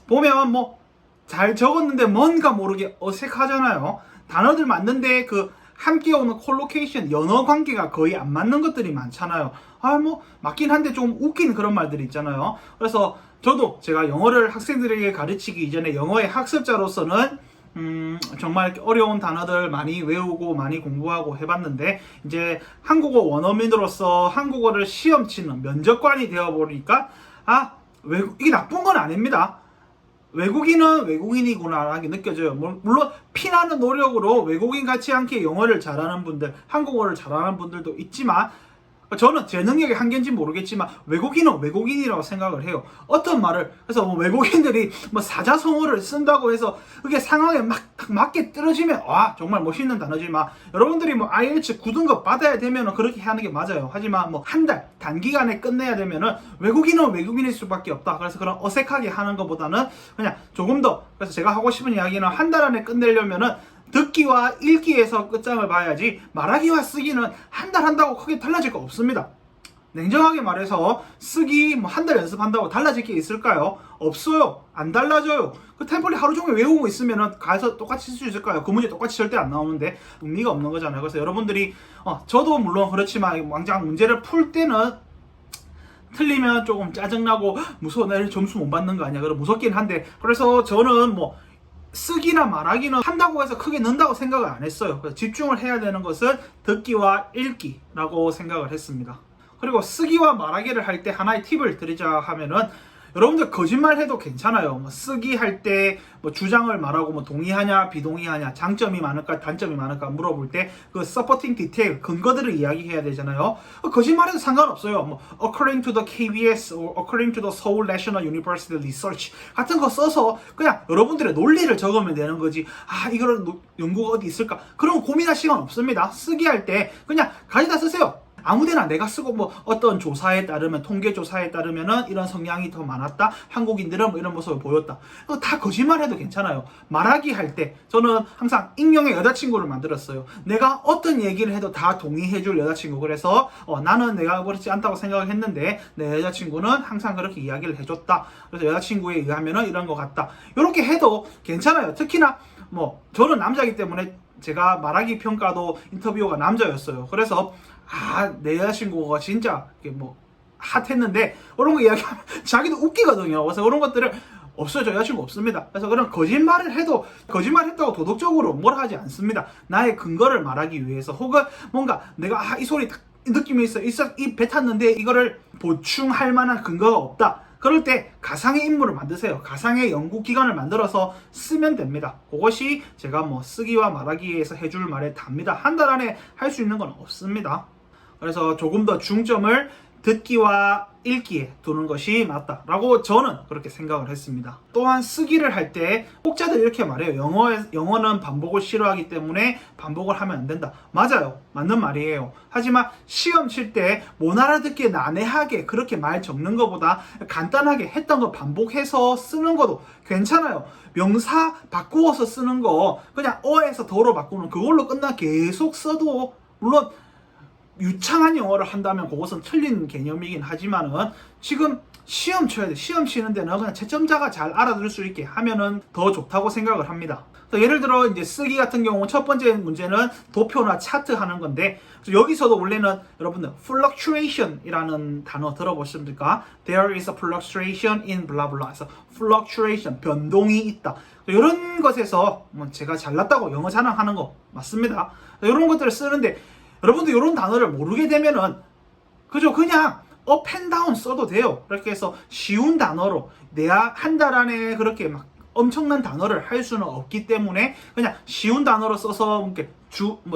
보면 뭐 잘 적었는데 뭔가 모르게 어색하잖아요. 단어들 맞는데 그 함께 오는 콜로케이션, 연어 관계가 거의 안 맞는 것들이 많잖아요. 맞긴 한데 좀 웃긴 그런 말들이 있잖아요. 그래서 저도 제가 영어를 학생들에게 가르치기 이전에 영어의 학습자로서는 정말 어려운 단어들 많이 외우고 많이 공부하고 해봤는데, 이제 한국어 원어민으로서 한국어를 시험 치는 면접관이 되어보니까 이게 나쁜 건 아닙니다. 외국인은 외국인이구나라는 게 느껴져요. 물론 피나는 노력으로 외국인 같지 않게 영어를 잘하는 분들, 한국어를 잘하는 분들도 있지만, 저는 제 능력의 한계인지 모르겠지만 외국인은 외국인이라고 생각을 해요. 어떤 말을, 그래서 외국인들이 사자성어를 쓴다고 해서 그게 상황에 맞게 떨어지면 정말 멋있는 단어지만, 여러분들이 IELTS 9등급 받아야 되면 그렇게 하는 게 맞아요. 하지만 한 달 단기간에 끝내야 되면은 외국인은 외국인일 수밖에 없다. 그래서 그런 어색하게 하는 것보다는 그냥 조금 더, 그래서 제가 하고 싶은 이야기는 한 달 안에 끝내려면은 듣기와 읽기에서 끝장을 봐야지, 말하기와 쓰기는 한 달 한다고 크게 달라질 거 없습니다. 냉정하게 말해서 쓰기 한 달 연습한다고 달라질 게 있을까요? 없어요. 안 달라져요. 그 템플릿 하루 종일 외우고 있으면 가서 똑같이 쓸 수 있을까요? 그 문제 똑같이 절대 안 나오는데 의미가 없는 거잖아요. 그래서 여러분들이 저도 물론 그렇지만 왕장 문제를 풀 때는 틀리면 조금 짜증나고 무서워, 내일 점수 못 받는 거 아니야, 그럼 무섭긴 한데, 그래서 저는 쓰기나 말하기는 한다고 해서 크게 는다고 생각을 안 했어요. 그래서 집중을 해야 되는 것은 듣기와 읽기라고 생각을 했습니다. 그리고 쓰기와 말하기를 할 때 하나의 팁을 드리자 하면은, 여러분들 거짓말 해도 괜찮아요. 쓰기 할 때 주장을 말하고 동의하냐 비동의하냐, 장점이 많을까 단점이 많을까 물어볼 때 그 supporting detail, 근거들을 이야기해야 되잖아요. 거짓말해도 상관없어요. according to the KBS or according to the Seoul National University Research 같은 거 써서 그냥 여러분들의 논리를 적으면 되는 거지. 이거는 연구가 어디 있을까? 그런 고민할 시간 없습니다. 쓰기 할 때 그냥 가져다 쓰세요. 아무데나 내가 쓰고 어떤 조사에 따르면, 통계 조사에 따르면은 이런 성향이 더 많았다, 한국인들은 이런 모습을 보였다. 다 거짓말해도 괜찮아요. 말하기 할 때 저는 항상 익명의 여자친구를 만들었어요. 내가 어떤 얘기를 해도 다 동의해줄 여자친구. 그래서 나는 내가 그렇지 않다고 생각을 했는데 내 여자친구는 항상 그렇게 이야기를 해줬다. 그래서 여자친구에 의하면은 이런 것 같다. 이렇게 해도 괜찮아요. 특히나 저는 남자이기 때문에 제가 말하기 평가도 인터뷰어가 남자였어요. 그래서 내 여자친구가 진짜 핫했는데 그런 거 이야기하면 자기도 웃기거든요. 그래서 그런 것들을 없어요. 저 여자친구 없습니다. 그래서 그런 거짓말을 해도 거짓말했다고 도덕적으로 뭘 하지 않습니다. 나의 근거를 말하기 위해서, 혹은 뭔가 내가 이 소리 느낌이 있어 이 배 탔는데 이거를 보충할 만한 근거가 없다. 그럴 때 가상의 인물을 만드세요. 가상의 연구기관을 만들어서 쓰면 됩니다. 그것이 제가 쓰기와 말하기에서 해줄 말의 답니다. 한 달 안에 할 수 있는 건 없습니다. 그래서 조금 더 중점을 듣기와 읽기에 두는 것이 맞다라고 저는 그렇게 생각을 했습니다. 또한 쓰기를 할 때 혹자들 이렇게 말해요. 영어는 반복을 싫어하기 때문에 반복을 하면 안 된다. 맞아요. 맞는 말이에요. 하지만 시험 칠 때 못 알아듣게 난해하게 그렇게 말 적는 것보다 간단하게 했던 거 반복해서 쓰는 것도 괜찮아요. 명사 바꾸어서 쓰는 거 그냥 어에서 더로 바꾸는 그걸로 끝나 계속 써도, 물론 유창한 영어를 한다면 그것은 틀린 개념이긴 하지만은 지금 시험 쳐야 돼. 시험 치는 데는 그냥 채점자가 잘 알아들을 수 있게 하면은 더 좋다고 생각을 합니다. 예를 들어 이제 쓰기 같은 경우 첫 번째 문제는 도표나 차트 하는 건데, 여기서도 원래는 여러분들 fluctuation이라는 단어 들어보셨습니까? There is a fluctuation in blah blah. 그래서 fluctuation, 변동이 있다. 이런 것에서 제가 잘났다고 영어 자랑하는 거 맞습니다. 이런 것들을 쓰는데 여러분들 이런 단어를 모르게 되면은 그냥 업 앤 다운 써도 돼요. 그렇게 해서 쉬운 단어로 내가 한 달 안에 그렇게 엄청난 단어를 할 수는 없기 때문에 그냥 쉬운 단어로 써서 이렇게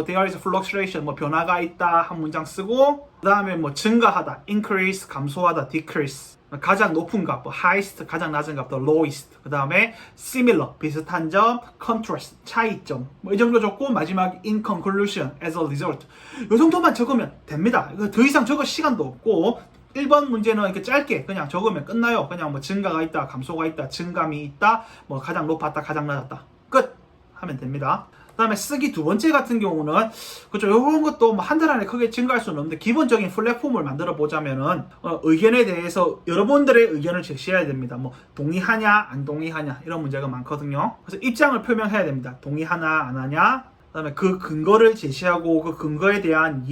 there is a fluctuation, 변화가 있다 한 문장 쓰고, 그 다음에 증가하다, increase, 감소하다, decrease, 가장 높은 값, highest, 가장 낮은 값, lowest, 그 다음에 similar, 비슷한 점, contrast, 차이점, 이 정도 적고 마지막 in conclusion, as a result, 이 정도만 적으면 됩니다. 더 이상 적을 시간도 없고 1번 문제는 이렇게 짧게 그냥 적으면 끝나요. 그냥 증가가 있다, 감소가 있다, 증감이 있다, 가장 높았다, 가장 낮았다, 끝 하면 됩니다. 그 다음에 쓰기 두 번째 같은 경우는 이런 것도 한 달 안에 크게 증가할 수는 없는데 기본적인 플랫폼을 만들어 보자면은 의견에 대해서 여러분들의 의견을 제시해야 됩니다. 동의하냐 안 동의하냐 이런 문제가 많거든요. 그래서 입장을 표명해야 됩니다. 동의하나 안 하냐, 그다음에 그 근거를 제시하고 그 근거에 대한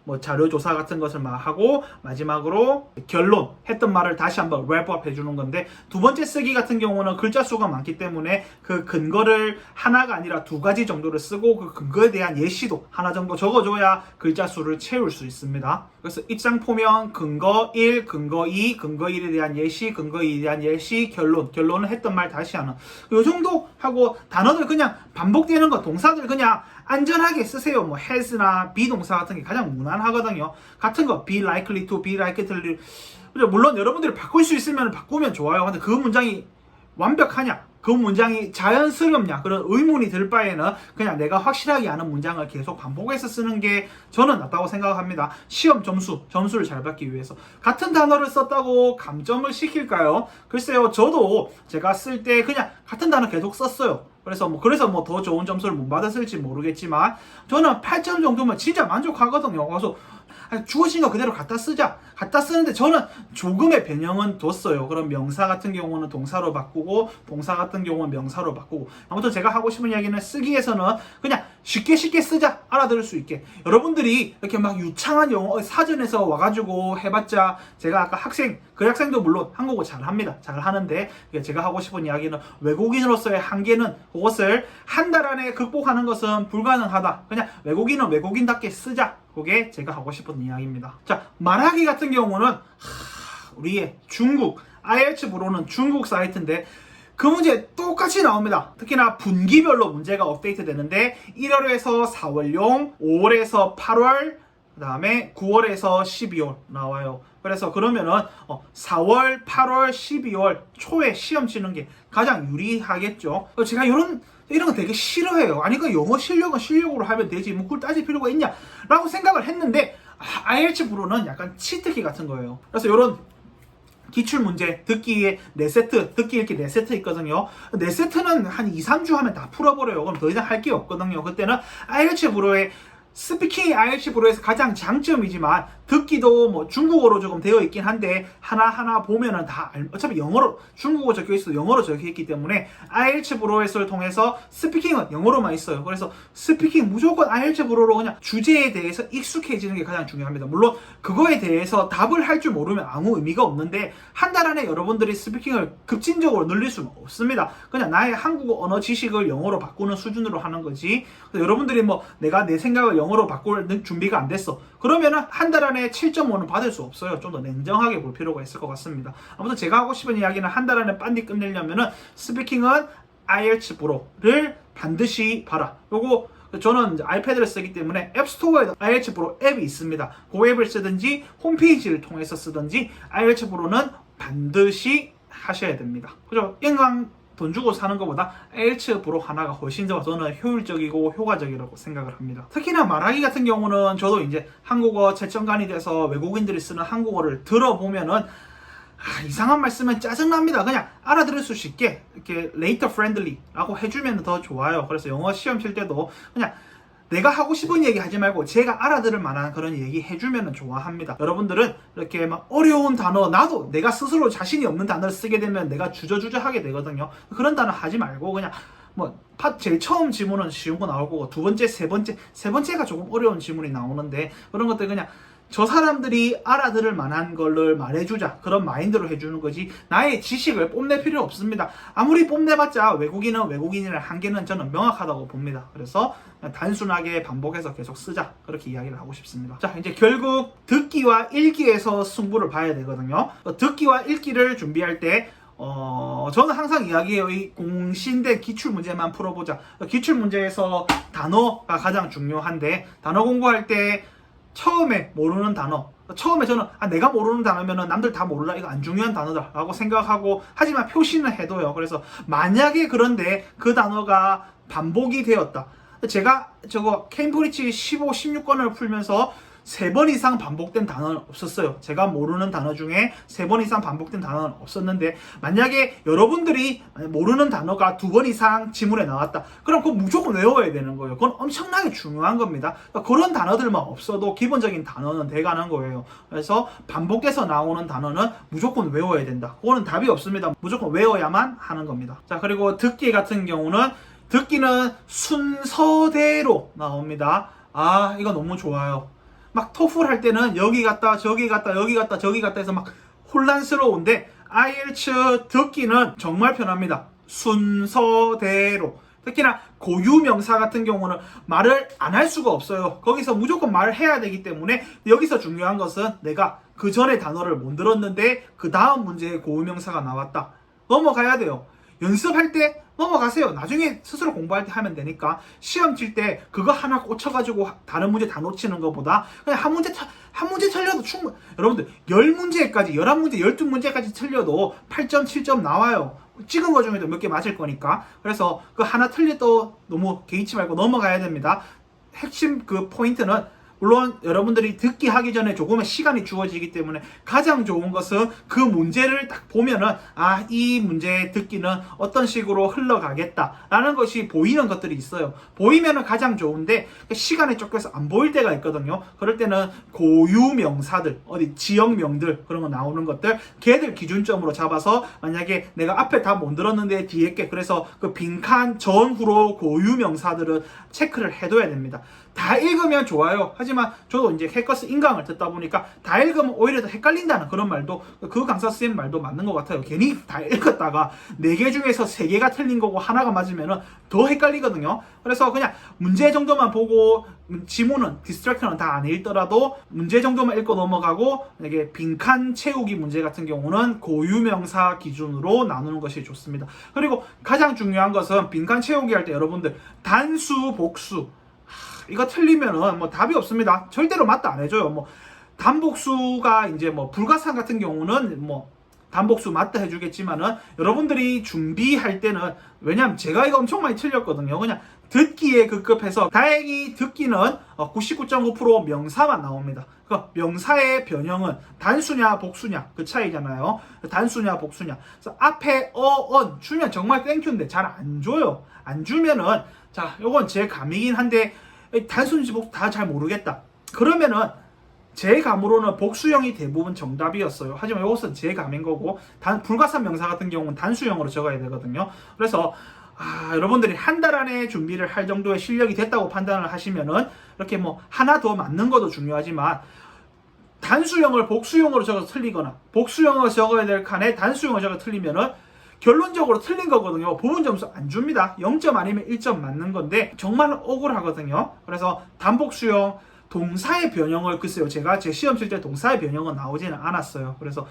뭐 자료 조사 같은 것을 막 하고 마지막으로 결론 했던 말을 다시 한번 랩업 해주는 건데, 두 번째 쓰기 같은 경우는 글자 수가 많기 때문에 그 근거를 하나가 아니라 두 가지 정도를 쓰고 그 근거에 대한 예시도 하나 정도 적어줘야 글자 수를 채울 수 있습니다. 그래서 입장 포면 근거 1, 근거 2, 근거 1에 대한 예시, 근거 2에 대한 예시, 결론을 했던 말 다시 하는 요 정도 하고, 단어들 그냥 반복되는 거, 동사들 그냥 안전하게 쓰세요. 뭐 has나 비동사 같은 게 가장 무난하거든요. 같은 거 be likely to, be likely to. 물론 여러분들이 바꿀 수 있으면 바꾸면 좋아요. 근데 그 문장이 완벽하냐, 그 문장이 자연스럽냐, 그런 의문이 들 바에는 그냥 내가 확실하게 아는 문장을 계속 반복해서 쓰는 게 저는 낫다고 생각합니다. 시험 점수를 잘 받기 위해서. 같은 단어를 썼다고 감점을 시킬까요? 글쎄요, 저도 제가 쓸 때 그냥 같은 단어 계속 썼어요. 그래서 뭐 더 좋은 점수를 못 받았을지 모르겠지만 저는 8점 정도면 진짜 만족하거든요. 그래서 주어진 거 그대로 갖다 쓰자. 갖다 쓰는데 저는 조금의 변형은 뒀어요. 그럼 명사 같은 경우는 동사로 바꾸고, 동사 같은 경우는 명사로 바꾸고. 아무튼 제가 하고 싶은 이야기는 쓰기에서는 그냥 쉽게 쓰자. 알아들을 수 있게. 여러분들이 이렇게 막 유창한 영어 사전에서 와가지고 해봤자, 제가 아까 그 학생도 물론 한국어 잘합니다. 잘하는데 제가 하고 싶은 이야기는 외국인으로서의 한계는, 그것을 한 달 안에 극복하는 것은 불가능하다. 그냥 외국인은 외국인답게 쓰자. 그게 제가 하고 싶은 이야기입니다. 자, 말하기 같은 경우는 우리의 중국 IELTS 브로는 중국 사이트인데 그 문제 똑같이 나옵니다. 특히나 분기별로 문제가 업데이트 되는데 1월에서 4월용, 5월에서 8월, 그 다음에 9월에서 12월 나와요. 그래서 그러면은 4월, 8월, 12월 초에 시험 치는 게 가장 유리하겠죠. 제가 이런 거 되게 싫어해요. 아니, 그 영어 실력은 실력으로 하면 되지, 뭐 그걸 따질 필요가 있냐 라고 생각을 했는데, IELTS 브로는 약간 치트키 같은 거예요. 그래서 이런 기출문제 듣기에 4세트, 듣기 읽기 4세트 있거든요. 4세트는 한 2, 3주 하면 다 풀어버려요. 그럼 더 이상 할 게 없거든요. 그때는 IELTS 브로의 스피킹이 IELTS 브로에서 가장 장점이지만, 듣기도 뭐 중국어로 조금 되어 있긴 한데 하나하나 보면은 다 어차피 영어로, 중국어 적혀 있어도 영어로 적혀 있기 때문에 IELTS 브로에서를 통해서 스피킹은 영어로만 있어요. 그래서 스피킹 무조건 IELTS 브로로 그냥 주제에 대해서 익숙해지는 게 가장 중요합니다. 물론 그거에 대해서 답을 할 줄 모르면 아무 의미가 없는데, 한 달 안에 여러분들이 스피킹을 급진적으로 늘릴 수는 없습니다. 그냥 나의 한국어 언어 지식을 영어로 바꾸는 수준으로 하는 거지. 여러분들이 뭐 내가 내 생각을 영어로 바꿀 준비가 안 됐어, 그러면은 한 달 안에 7.5는 받을 수 없어요. 좀 더 냉정하게 볼 필요가 있을 것 같습니다. 아무튼 제가 하고 싶은 이야기는, 한 달 안에 빨리 끝내려면은 스피킹은 IELTS 브로를 반드시 봐라. 요거 저는 이제 아이패드를 쓰기 때문에 앱스토어에 IELTS 브로 앱이 있습니다. 그 앱을 쓰든지 홈페이지를 통해서 쓰든지 IELTS 브로는 반드시 하셔야 됩니다. 그죠? 인강 돈 주고 사는 것보다 IELTS 브로 하나가 훨씬 더 저는 효율적이고 효과적이라고 생각을 합니다. 특히나 말하기 같은 경우는 저도 이제 한국어 채점관이 돼서 외국인들이 쓰는 한국어를 들어보면은 이상한 말 쓰면 짜증납니다. 그냥 알아들을 수 있게 이렇게 later friendly라고 해주면 더 좋아요. 그래서 영어 시험 칠 때도 그냥 내가 하고 싶은 얘기 하지 말고 제가 알아들을 만한 그런 얘기 해주면 좋아합니다. 여러분들은 이렇게 막 어려운 단어, 나도 내가 스스로 자신이 없는 단어를 쓰게 되면 내가 주저주저 하게 되거든요. 그런 단어 하지 말고 그냥 제일 처음 지문은 쉬운 거 나올 거고, 두 번째, 세 번째가 조금 어려운 지문이 나오는데, 그런 것들 그냥 저 사람들이 알아들을 만한 걸를 말해주자, 그런 마인드로 해주는 거지, 나의 지식을 뽐낼 필요 없습니다. 아무리 뽐내봤자 외국인은 외국인이라는 한계는 저는 명확하다고 봅니다. 그래서 단순하게 반복해서 계속 쓰자, 그렇게 이야기를 하고 싶습니다. 자, 이제 결국 듣기와 읽기에서 승부를 봐야 되거든요. 듣기와 읽기를 준비할 때 저는 항상 이야기해요. 이 공신된 기출문제만 풀어보자. 기출문제에서 단어가 가장 중요한데, 단어 공부할 때 처음에 모르는 단어, 처음에 저는 내가 모르는 단어면은 남들 다 몰라, 이거 안 중요한 단어다 라고 생각하고, 하지만 표시는 해둬요. 그래서 만약에 그런데 그 단어가 반복이 되었다, 제가 저거 케임브리지 15, 16권을 풀면서 3번 이상 반복된 단어는 없었어요. 제가 모르는 단어 중에 3번 이상 반복된 단어는 없었는데, 만약에 여러분들이 모르는 단어가 2번 이상 지문에 나왔다, 그럼 그거 무조건 외워야 되는 거예요. 그건 엄청나게 중요한 겁니다. 그러니까 그런 단어들만 없어도 기본적인 단어는 돼가는 거예요. 그래서 반복돼서 나오는 단어는 무조건 외워야 된다. 그거는 답이 없습니다. 무조건 외워야만 하는 겁니다. 자, 그리고 듣기 같은 경우는 듣기는 순서대로 나옵니다. 아, 이거 너무 좋아요. 막 토플 할 때는 여기 갔다 저기 갔다 여기 갔다 저기 갔다 해서 막 혼란스러운데 IELTS 듣기는 정말 편합니다. 순서대로. 특히나 고유명사 같은 경우는 말을 안 할 수가 없어요. 거기서 무조건 말을 해야 되기 때문에 여기서 중요한 것은 내가 그 전에 단어를 못 들었는데 그 다음 문제에 고유명사가 나왔다. 넘어가야 돼요. 연습할 때 넘어가세요. 나중에 스스로 공부할 때 하면 되니까. 시험 칠 때 그거 하나 꽂혀가지고 다른 문제 다 놓치는 것보다 그냥 한 문제 틀려도 충분. 여러분들 10문제까지 11문제 12문제까지 틀려도 8점 7점 나와요. 찍은 거 중에도 몇 개 맞을 거니까. 그래서 그 하나 틀려도 너무 개의치 말고 넘어가야 됩니다. 핵심 그 포인트는 물론 여러분들이 듣기 하기 전에 조금의 시간이 주어지기 때문에 가장 좋은 것은 그 문제를 딱 보면은 아, 이 문제의 듣기는 어떤 식으로 흘러가겠다라는 것이 보이는 것들이 있어요. 보이면은 가장 좋은데 시간에 쫓겨서 안 보일 때가 있거든요. 그럴 때는 고유명사들, 어디 지역명들 그런 거 나오는 것들 걔들 기준점으로 잡아서 만약에 내가 앞에 다 못 들었는데 뒤에 게 그래서 그 빈칸 전후로 고유명사들은 체크를 해둬야 됩니다. 다 읽으면 좋아요. 하지만 저도 이제 해커스 인강을 듣다 보니까 다 읽으면 오히려 더 헷갈린다는 그런 말도 그 강사 선생님 말도 맞는 것 같아요. 괜히 다 읽었다가 4개 중에서 3개가 틀린 거고 하나가 맞으면 더 헷갈리거든요. 그래서 그냥 문제 정도만 보고 지문은 디스트랙션은 다 안 읽더라도 문제 정도만 읽고 넘어가고 이게 빈칸 채우기 문제 같은 경우는 고유명사 기준으로 나누는 것이 좋습니다. 그리고 가장 중요한 것은 빈칸 채우기 할 때 여러분들 단수, 복수 이거 틀리면은 뭐 답이 없습니다. 절대로 맞다 안 해줘요. 뭐 단복수가 이제 뭐 불가산 같은 경우는 뭐 단복수 맞다 해주겠지만은 여러분들이 준비할 때는 왜냐면 제가 이거 엄청 많이 틀렸거든요. 그냥 듣기에 급급해서 다행히 듣기는 99.9% 명사만 나옵니다. 그 명사의 변형은 단수냐 복수냐 그 차이잖아요. 단수냐 복수냐. 그래서 앞에 on 주면 정말 땡큐인데 잘 안 줘요. 안 주면은 자 요건 제 감이긴 한데 단순지 복수 다 잘 모르겠다. 그러면은 제 감으로는 복수형이 대부분 정답이었어요. 하지만 이것은 제 감인 거고 불가산 명사 같은 경우는 단수형으로 적어야 되거든요. 그래서 여러분들이 한 달 안에 준비를 할 정도의 실력이 됐다고 판단을 하시면은 이렇게 뭐 하나 더 맞는 것도 중요하지만 단수형을 복수형으로 적어서 틀리거나 복수형으로 적어야 될 칸에 단수형으로 적어 틀리면은 결론적으로 틀린 거거든요. 부분 점수 안 줍니다. 0점 아니면 1점 맞는 건데 정말 억울하거든요. 그래서 단복수형 동사의 변형을 글쎄요. 제가 제 시험 칠 때 동사의 변형은 나오지는 않았어요. 그래서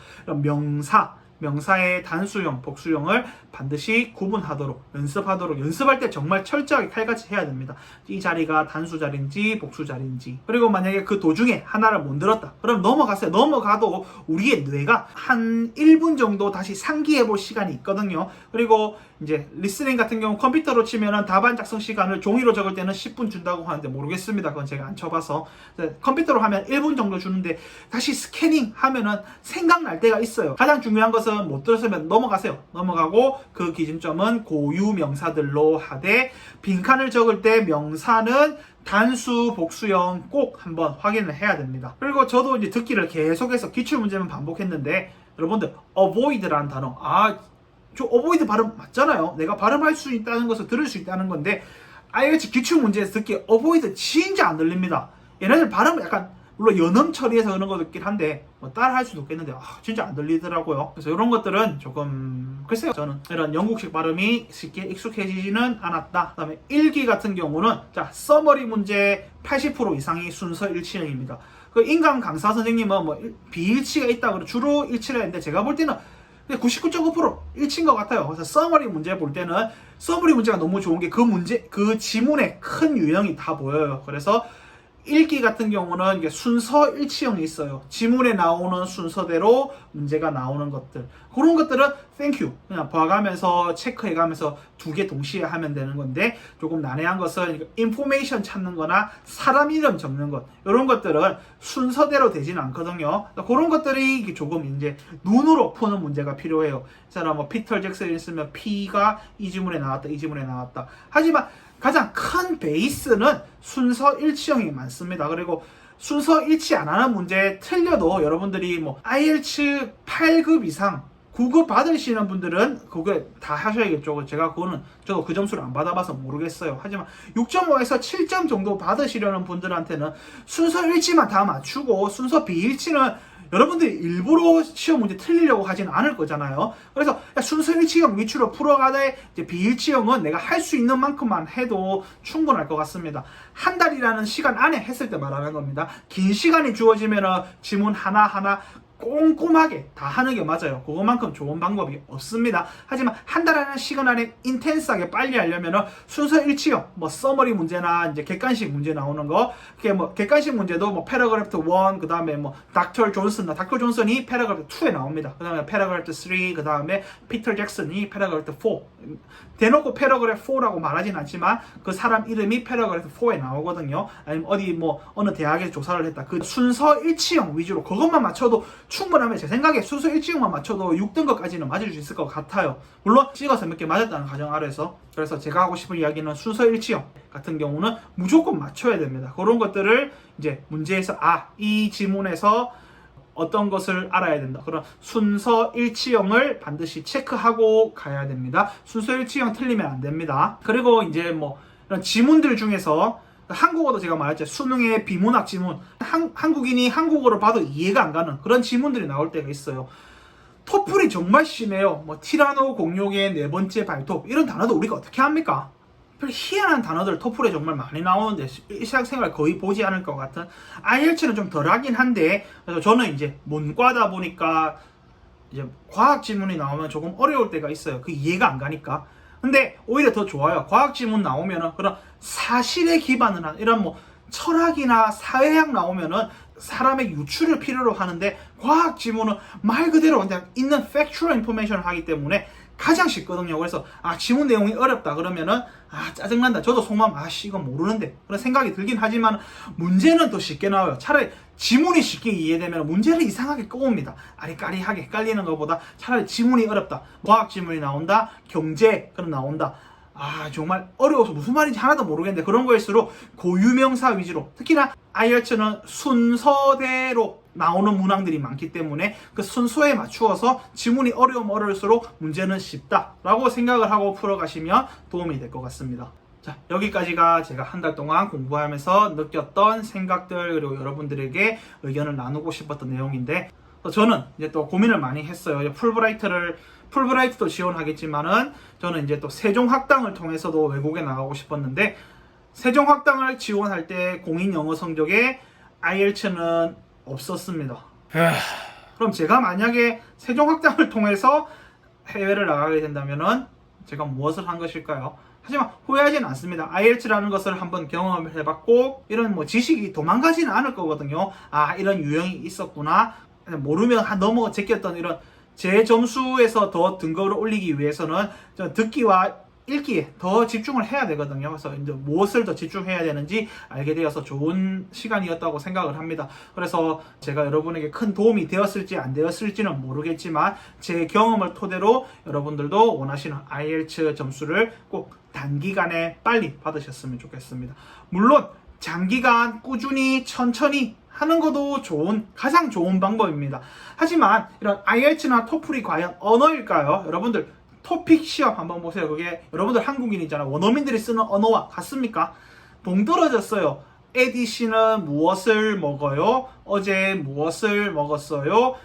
명사의 단수형, 복수형을 반드시 구분하도록 연습할 때 정말 철저하게 칼같이 해야 됩니다. 이 자리가 단수 자리인지 복수 자리인지. 그리고 만약에 그 도중에 하나를 못 들었다. 그럼 넘어가세요. 넘어가도 우리의 뇌가 한 1분 정도 다시 상기해 볼 시간이 있거든요. 그리고 이제 리스닝 같은 경우 컴퓨터로 치면은 답안 작성 시간을 종이로 적을 때는 10분 준다고 하는데 모르겠습니다. 그건 제가 안 쳐봐서. 컴퓨터로 하면 1분 정도 주는데 다시 스캐닝 하면은 생각날 때가 있어요. 가장 중요한 것은 못 들었으면 넘어가세요. 넘어가고 그 기준점은 고유 명사들로 하되 빈칸을 적을 때 명사는 단수, 복수형 꼭 한번 확인을 해야 됩니다. 그리고 저도 이제 듣기를 계속해서 기출문제만 반복했는데 여러분들 avoid라는 단어 저 avoid 발음 맞잖아요. 내가 발음할 수 있다는 것을 들을 수 있다는 건데 IELTS 기출문제에서 듣기 avoid 진짜 안 들립니다. 얘네들 발음은 약간 물론 연음 처리해서 그런 것도 있긴 한데 뭐 따라 할 수도 있겠는데 진짜 안 들리더라고요. 그래서 이런 것들은 조금 글쎄요. 저는 이런 영국식 발음이 쉽게 익숙해지지는 않았다. 그 다음에 일기 같은 경우는 자 서머리 문제 80% 이상이 순서 일치형입니다. 그 인강 강사 선생님은 뭐 비일치가 있다 그래 주로 일치를 했는데 제가 볼 때는 99.9% 일치인 것 같아요. 그래서 서머리 문제 볼 때는 서머리 문제가 너무 좋은 게 그 지문에 큰 유형이 다 보여요. 그래서 읽기 같은 경우는 이게 순서 일치형이 있어요. 지문에 나오는 순서대로 문제가 나오는 것들. 그런 것들은 땡큐. 그냥 봐가면서 체크해가면서 2개 동시에 하면 되는 건데 조금 난해한 것은 인포메이션 찾는 거나 사람 이름 적는 것. 이런 것들은 순서대로 되진 않거든요. 그런 것들이 조금 이제 눈으로 푸는 문제가 필요해요. 이 사람 뭐 피터 잭슨이 있으면 P가 이 지문에 나왔다, 이 지문에 나왔다. 하지만 가장 큰 베이스는 순서 일치형이 많습니다. 그리고 순서 일치 안 하는 문제 틀려도 여러분들이 뭐 IELTS 8급 이상, 그거 받으시는 분들은 그거 다 하셔야겠죠. 제가 그거는 저도 그 점수를 안 받아봐서 모르겠어요. 하지만 6.5에서 7점 정도 받으시려는 분들한테는 순서 일치만 다 맞추고 순서 비일치는 여러분들이 일부러 시험 문제 틀리려고 하지는 않을 거잖아요. 그래서 순서 일치형 위주로 풀어가되 이제 비일치형은 내가 할 수 있는 만큼만 해도 충분할 것 같습니다. 한 달이라는 시간 안에 했을 때 말하는 겁니다. 긴 시간이 주어지면 지문 하나하나 꼼꼼하게 다 하는 게 맞아요. 그거만큼 좋은 방법이 없습니다. 하지만 한 달이라는 시간 안에 인텐스하게 빨리 하려면 순서 일치형, 뭐 서머리 문제나 이제 객관식 문제 나오는 거, 그게 뭐 객관식 문제도 뭐 패러그래프 1, 그 다음에 뭐 닥터 존슨이 패러그래프 2에 나옵니다. 그 다음에 패러그래프 3, 그 다음에 피터 잭슨이 패러그래프 4. 대놓고 패러그래프 4라고 말하진 않지만 그 사람 이름이 패러그래프 4에 나오거든요. 아니면 어디 뭐 어느 대학에서 조사를 했다. 그 순서 일치형 위주로 그것만 맞춰도 충분하면 제 생각에 순서 일치형만 맞춰도 6등급까지는 맞을 수 있을 것 같아요. 물론 찍어서 몇 개 맞았다는 가정 아래서. 그래서 제가 하고 싶은 이야기는 순서 일치형 같은 경우는 무조건 맞춰야 됩니다. 그런 것들을 이제 문제에서 이 지문에서 어떤 것을 알아야 된다. 그런 순서 일치형을 반드시 체크하고 가야 됩니다. 순서 일치형 틀리면 안 됩니다. 그리고 이제 뭐 이런 지문들 중에서 한국어도 제가 말했죠. 수능의 비문학 지문. 한국인이 한국어로 봐도 이해가 안 가는 그런 지문들이 나올 때가 있어요. 토플이 정말 심해요. 뭐 티라노 공룡의 네 번째 발톱 이런 단어도 우리가 어떻게 합니까? 별 희한한 단어들 토플에 정말 많이 나오는데 일상생활 거의 보지 않을 것 같은 IELTS는 좀 덜하긴 한데 그래서 저는 이제 문과다 보니까 이제 과학 지문이 나오면 조금 어려울 때가 있어요. 그 이해가 안 가니까. 근데 오히려 더 좋아요. 과학 지문 나오면은 그런 사실에 기반을 한 이런 뭐 철학이나 사회학 나오면은 사람의 유추를 필요로 하는데 과학 지문은 말 그대로 그냥 있는 factual information을 하기 때문에 가장 쉽거든요. 그래서 지문 내용이 어렵다 그러면은 짜증난다. 저도 속마음 이건 모르는데 그런 생각이 들긴 하지만 문제는 더 쉽게 나와요. 차라리 지문이 쉽게 이해되면 문제를 이상하게 꼬웁니다. 아리까리하게 헷갈리는 것보다 차라리 지문이 어렵다. 과학 지문이 나온다. 경제 그런 나온다. 정말 어려워서 무슨 말인지 하나도 모르겠는데 그런 거일수록 고유명사 위주로 특히나 IELTS는 순서대로 나오는 문항들이 많기 때문에 그 순서에 맞추어서 지문이 어려우면 어려울수록 문제는 쉽다라고 생각을 하고 풀어가시면 도움이 될 것 같습니다. 자, 여기까지가 제가 한 달 동안 공부하면서 느꼈던 생각들 그리고 여러분들에게 의견을 나누고 싶었던 내용인데 저는 이제 또 고민을 많이 했어요. 풀브라이트도 지원하겠지만은 저는 이제 또 세종학당을 통해서도 외국에 나가고 싶었는데 세종학당을 지원할 때 공인 영어 성적에 IELTS는 없었습니다. 그럼 제가 만약에 세종학당을 통해서 해외를 나가게 된다면은 제가 무엇을 한 것일까요? 하지만 후회하지는 않습니다. IELTS라는 것을 한번 경험을 해봤고 이런 뭐 지식이 도망가지는 않을 거거든요. 이런 유형이 있었구나. 모르면 넘어 제꼈던 이런 제 점수에서 더 등급을 올리기 위해서는 듣기와 읽기에 더 집중을 해야 되거든요. 그래서 이제 무엇을 더 집중해야 되는지 알게 되어서 좋은 시간이었다고 생각을 합니다. 그래서 제가 여러분에게 큰 도움이 되었을지 안 되었을지는 모르겠지만 제 경험을 토대로 여러분들도 원하시는 IELTS 점수를 꼭 단기간에 빨리 받으셨으면 좋겠습니다. 물론 장기간 꾸준히 천천히 하는 것도 가장 좋은 방법입니다. 하지만 이런 IELTS나 토플이 과연 언어일까요? 여러분들 토픽 시험 한번 보세요. 그게 여러분들 한국인이잖아. 원어민들이 쓰는 언어와 같습니까? 동떨어졌어요. 에디 씨는 무엇을 먹어요? 어제 무엇을 먹었어요?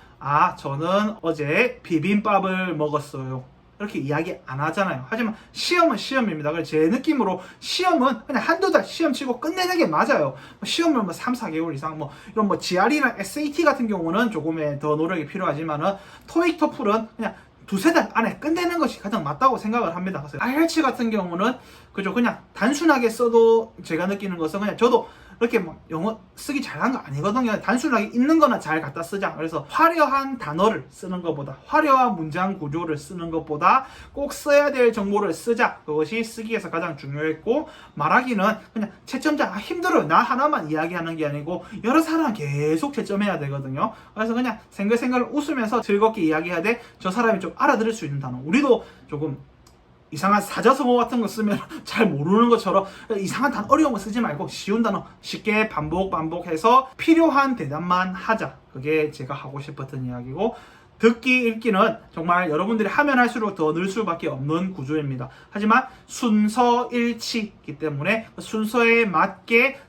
저는 어제 비빔밥을 먹었어요. 이렇게 이야기 안 하잖아요. 하지만 시험은 시험입니다. 그래서 제 느낌으로 시험은 그냥 한두 달 시험 치고 끝내는 게 맞아요. 시험을 3, 4개월 이상 이런 GRE나 SAT 같은 경우는 조금의 더 노력이 필요하지만은 토익, 토플은 그냥 두세 달 안에 끝내는 것이 가장 맞다고 생각을 합니다. 그래서 IELTS 같은 경우는 그냥 단순하게 써도 제가 느끼는 것은 그냥 저도 이렇게 영어 쓰기 잘한 거 아니거든요. 단순하게 있는 거나 잘 갖다 쓰자. 그래서 화려한 단어를 쓰는 것보다 화려한 문장 구조를 쓰는 것보다 꼭 써야 될 정보를 쓰자. 그것이 쓰기에서 가장 중요했고 말하기는 그냥 채점자 힘들어요. 나 하나만 이야기하는 게 아니고 여러 사람 계속 채점해야 되거든요. 그래서 그냥 생글생글 웃으면서 즐겁게 이야기해야 돼. 저 사람이 좀 알아들을 수 있는 단어. 우리도 조금 이상한 사자성어 같은 거 쓰면 잘 모르는 것처럼 이상한 단어 어려운 거 쓰지 말고 쉬운 단어 쉽게 반복해서 필요한 대답만 하자. 그게 제가 하고 싶었던 이야기고 듣기, 읽기는 정말 여러분들이 하면 할수록 더 늘 수밖에 없는 구조입니다. 하지만 순서 일치이기 때문에 그 순서에 맞게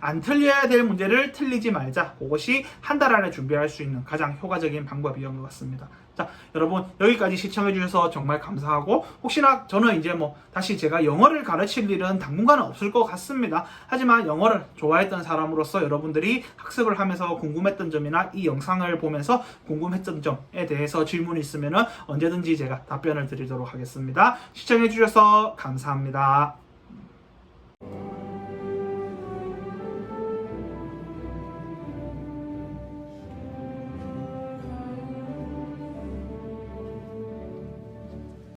안 틀려야 될 문제를 틀리지 말자. 그것이 한 달 안에 준비할 수 있는 가장 효과적인 방법이었던 것 같습니다. 자, 여러분 여기까지 시청해 주셔서 정말 감사하고, 혹시나 저는 이제 다시 제가 영어를 가르칠 일은 당분간은 없을 것 같습니다. 하지만 영어를 좋아했던 사람으로서 여러분들이 학습을 하면서 궁금했던 점이나 이 영상을 보면서 궁금했던 점에 대해서 질문이 있으면 언제든지 제가 답변을 드리도록 하겠습니다. 시청해 주셔서 감사합니다.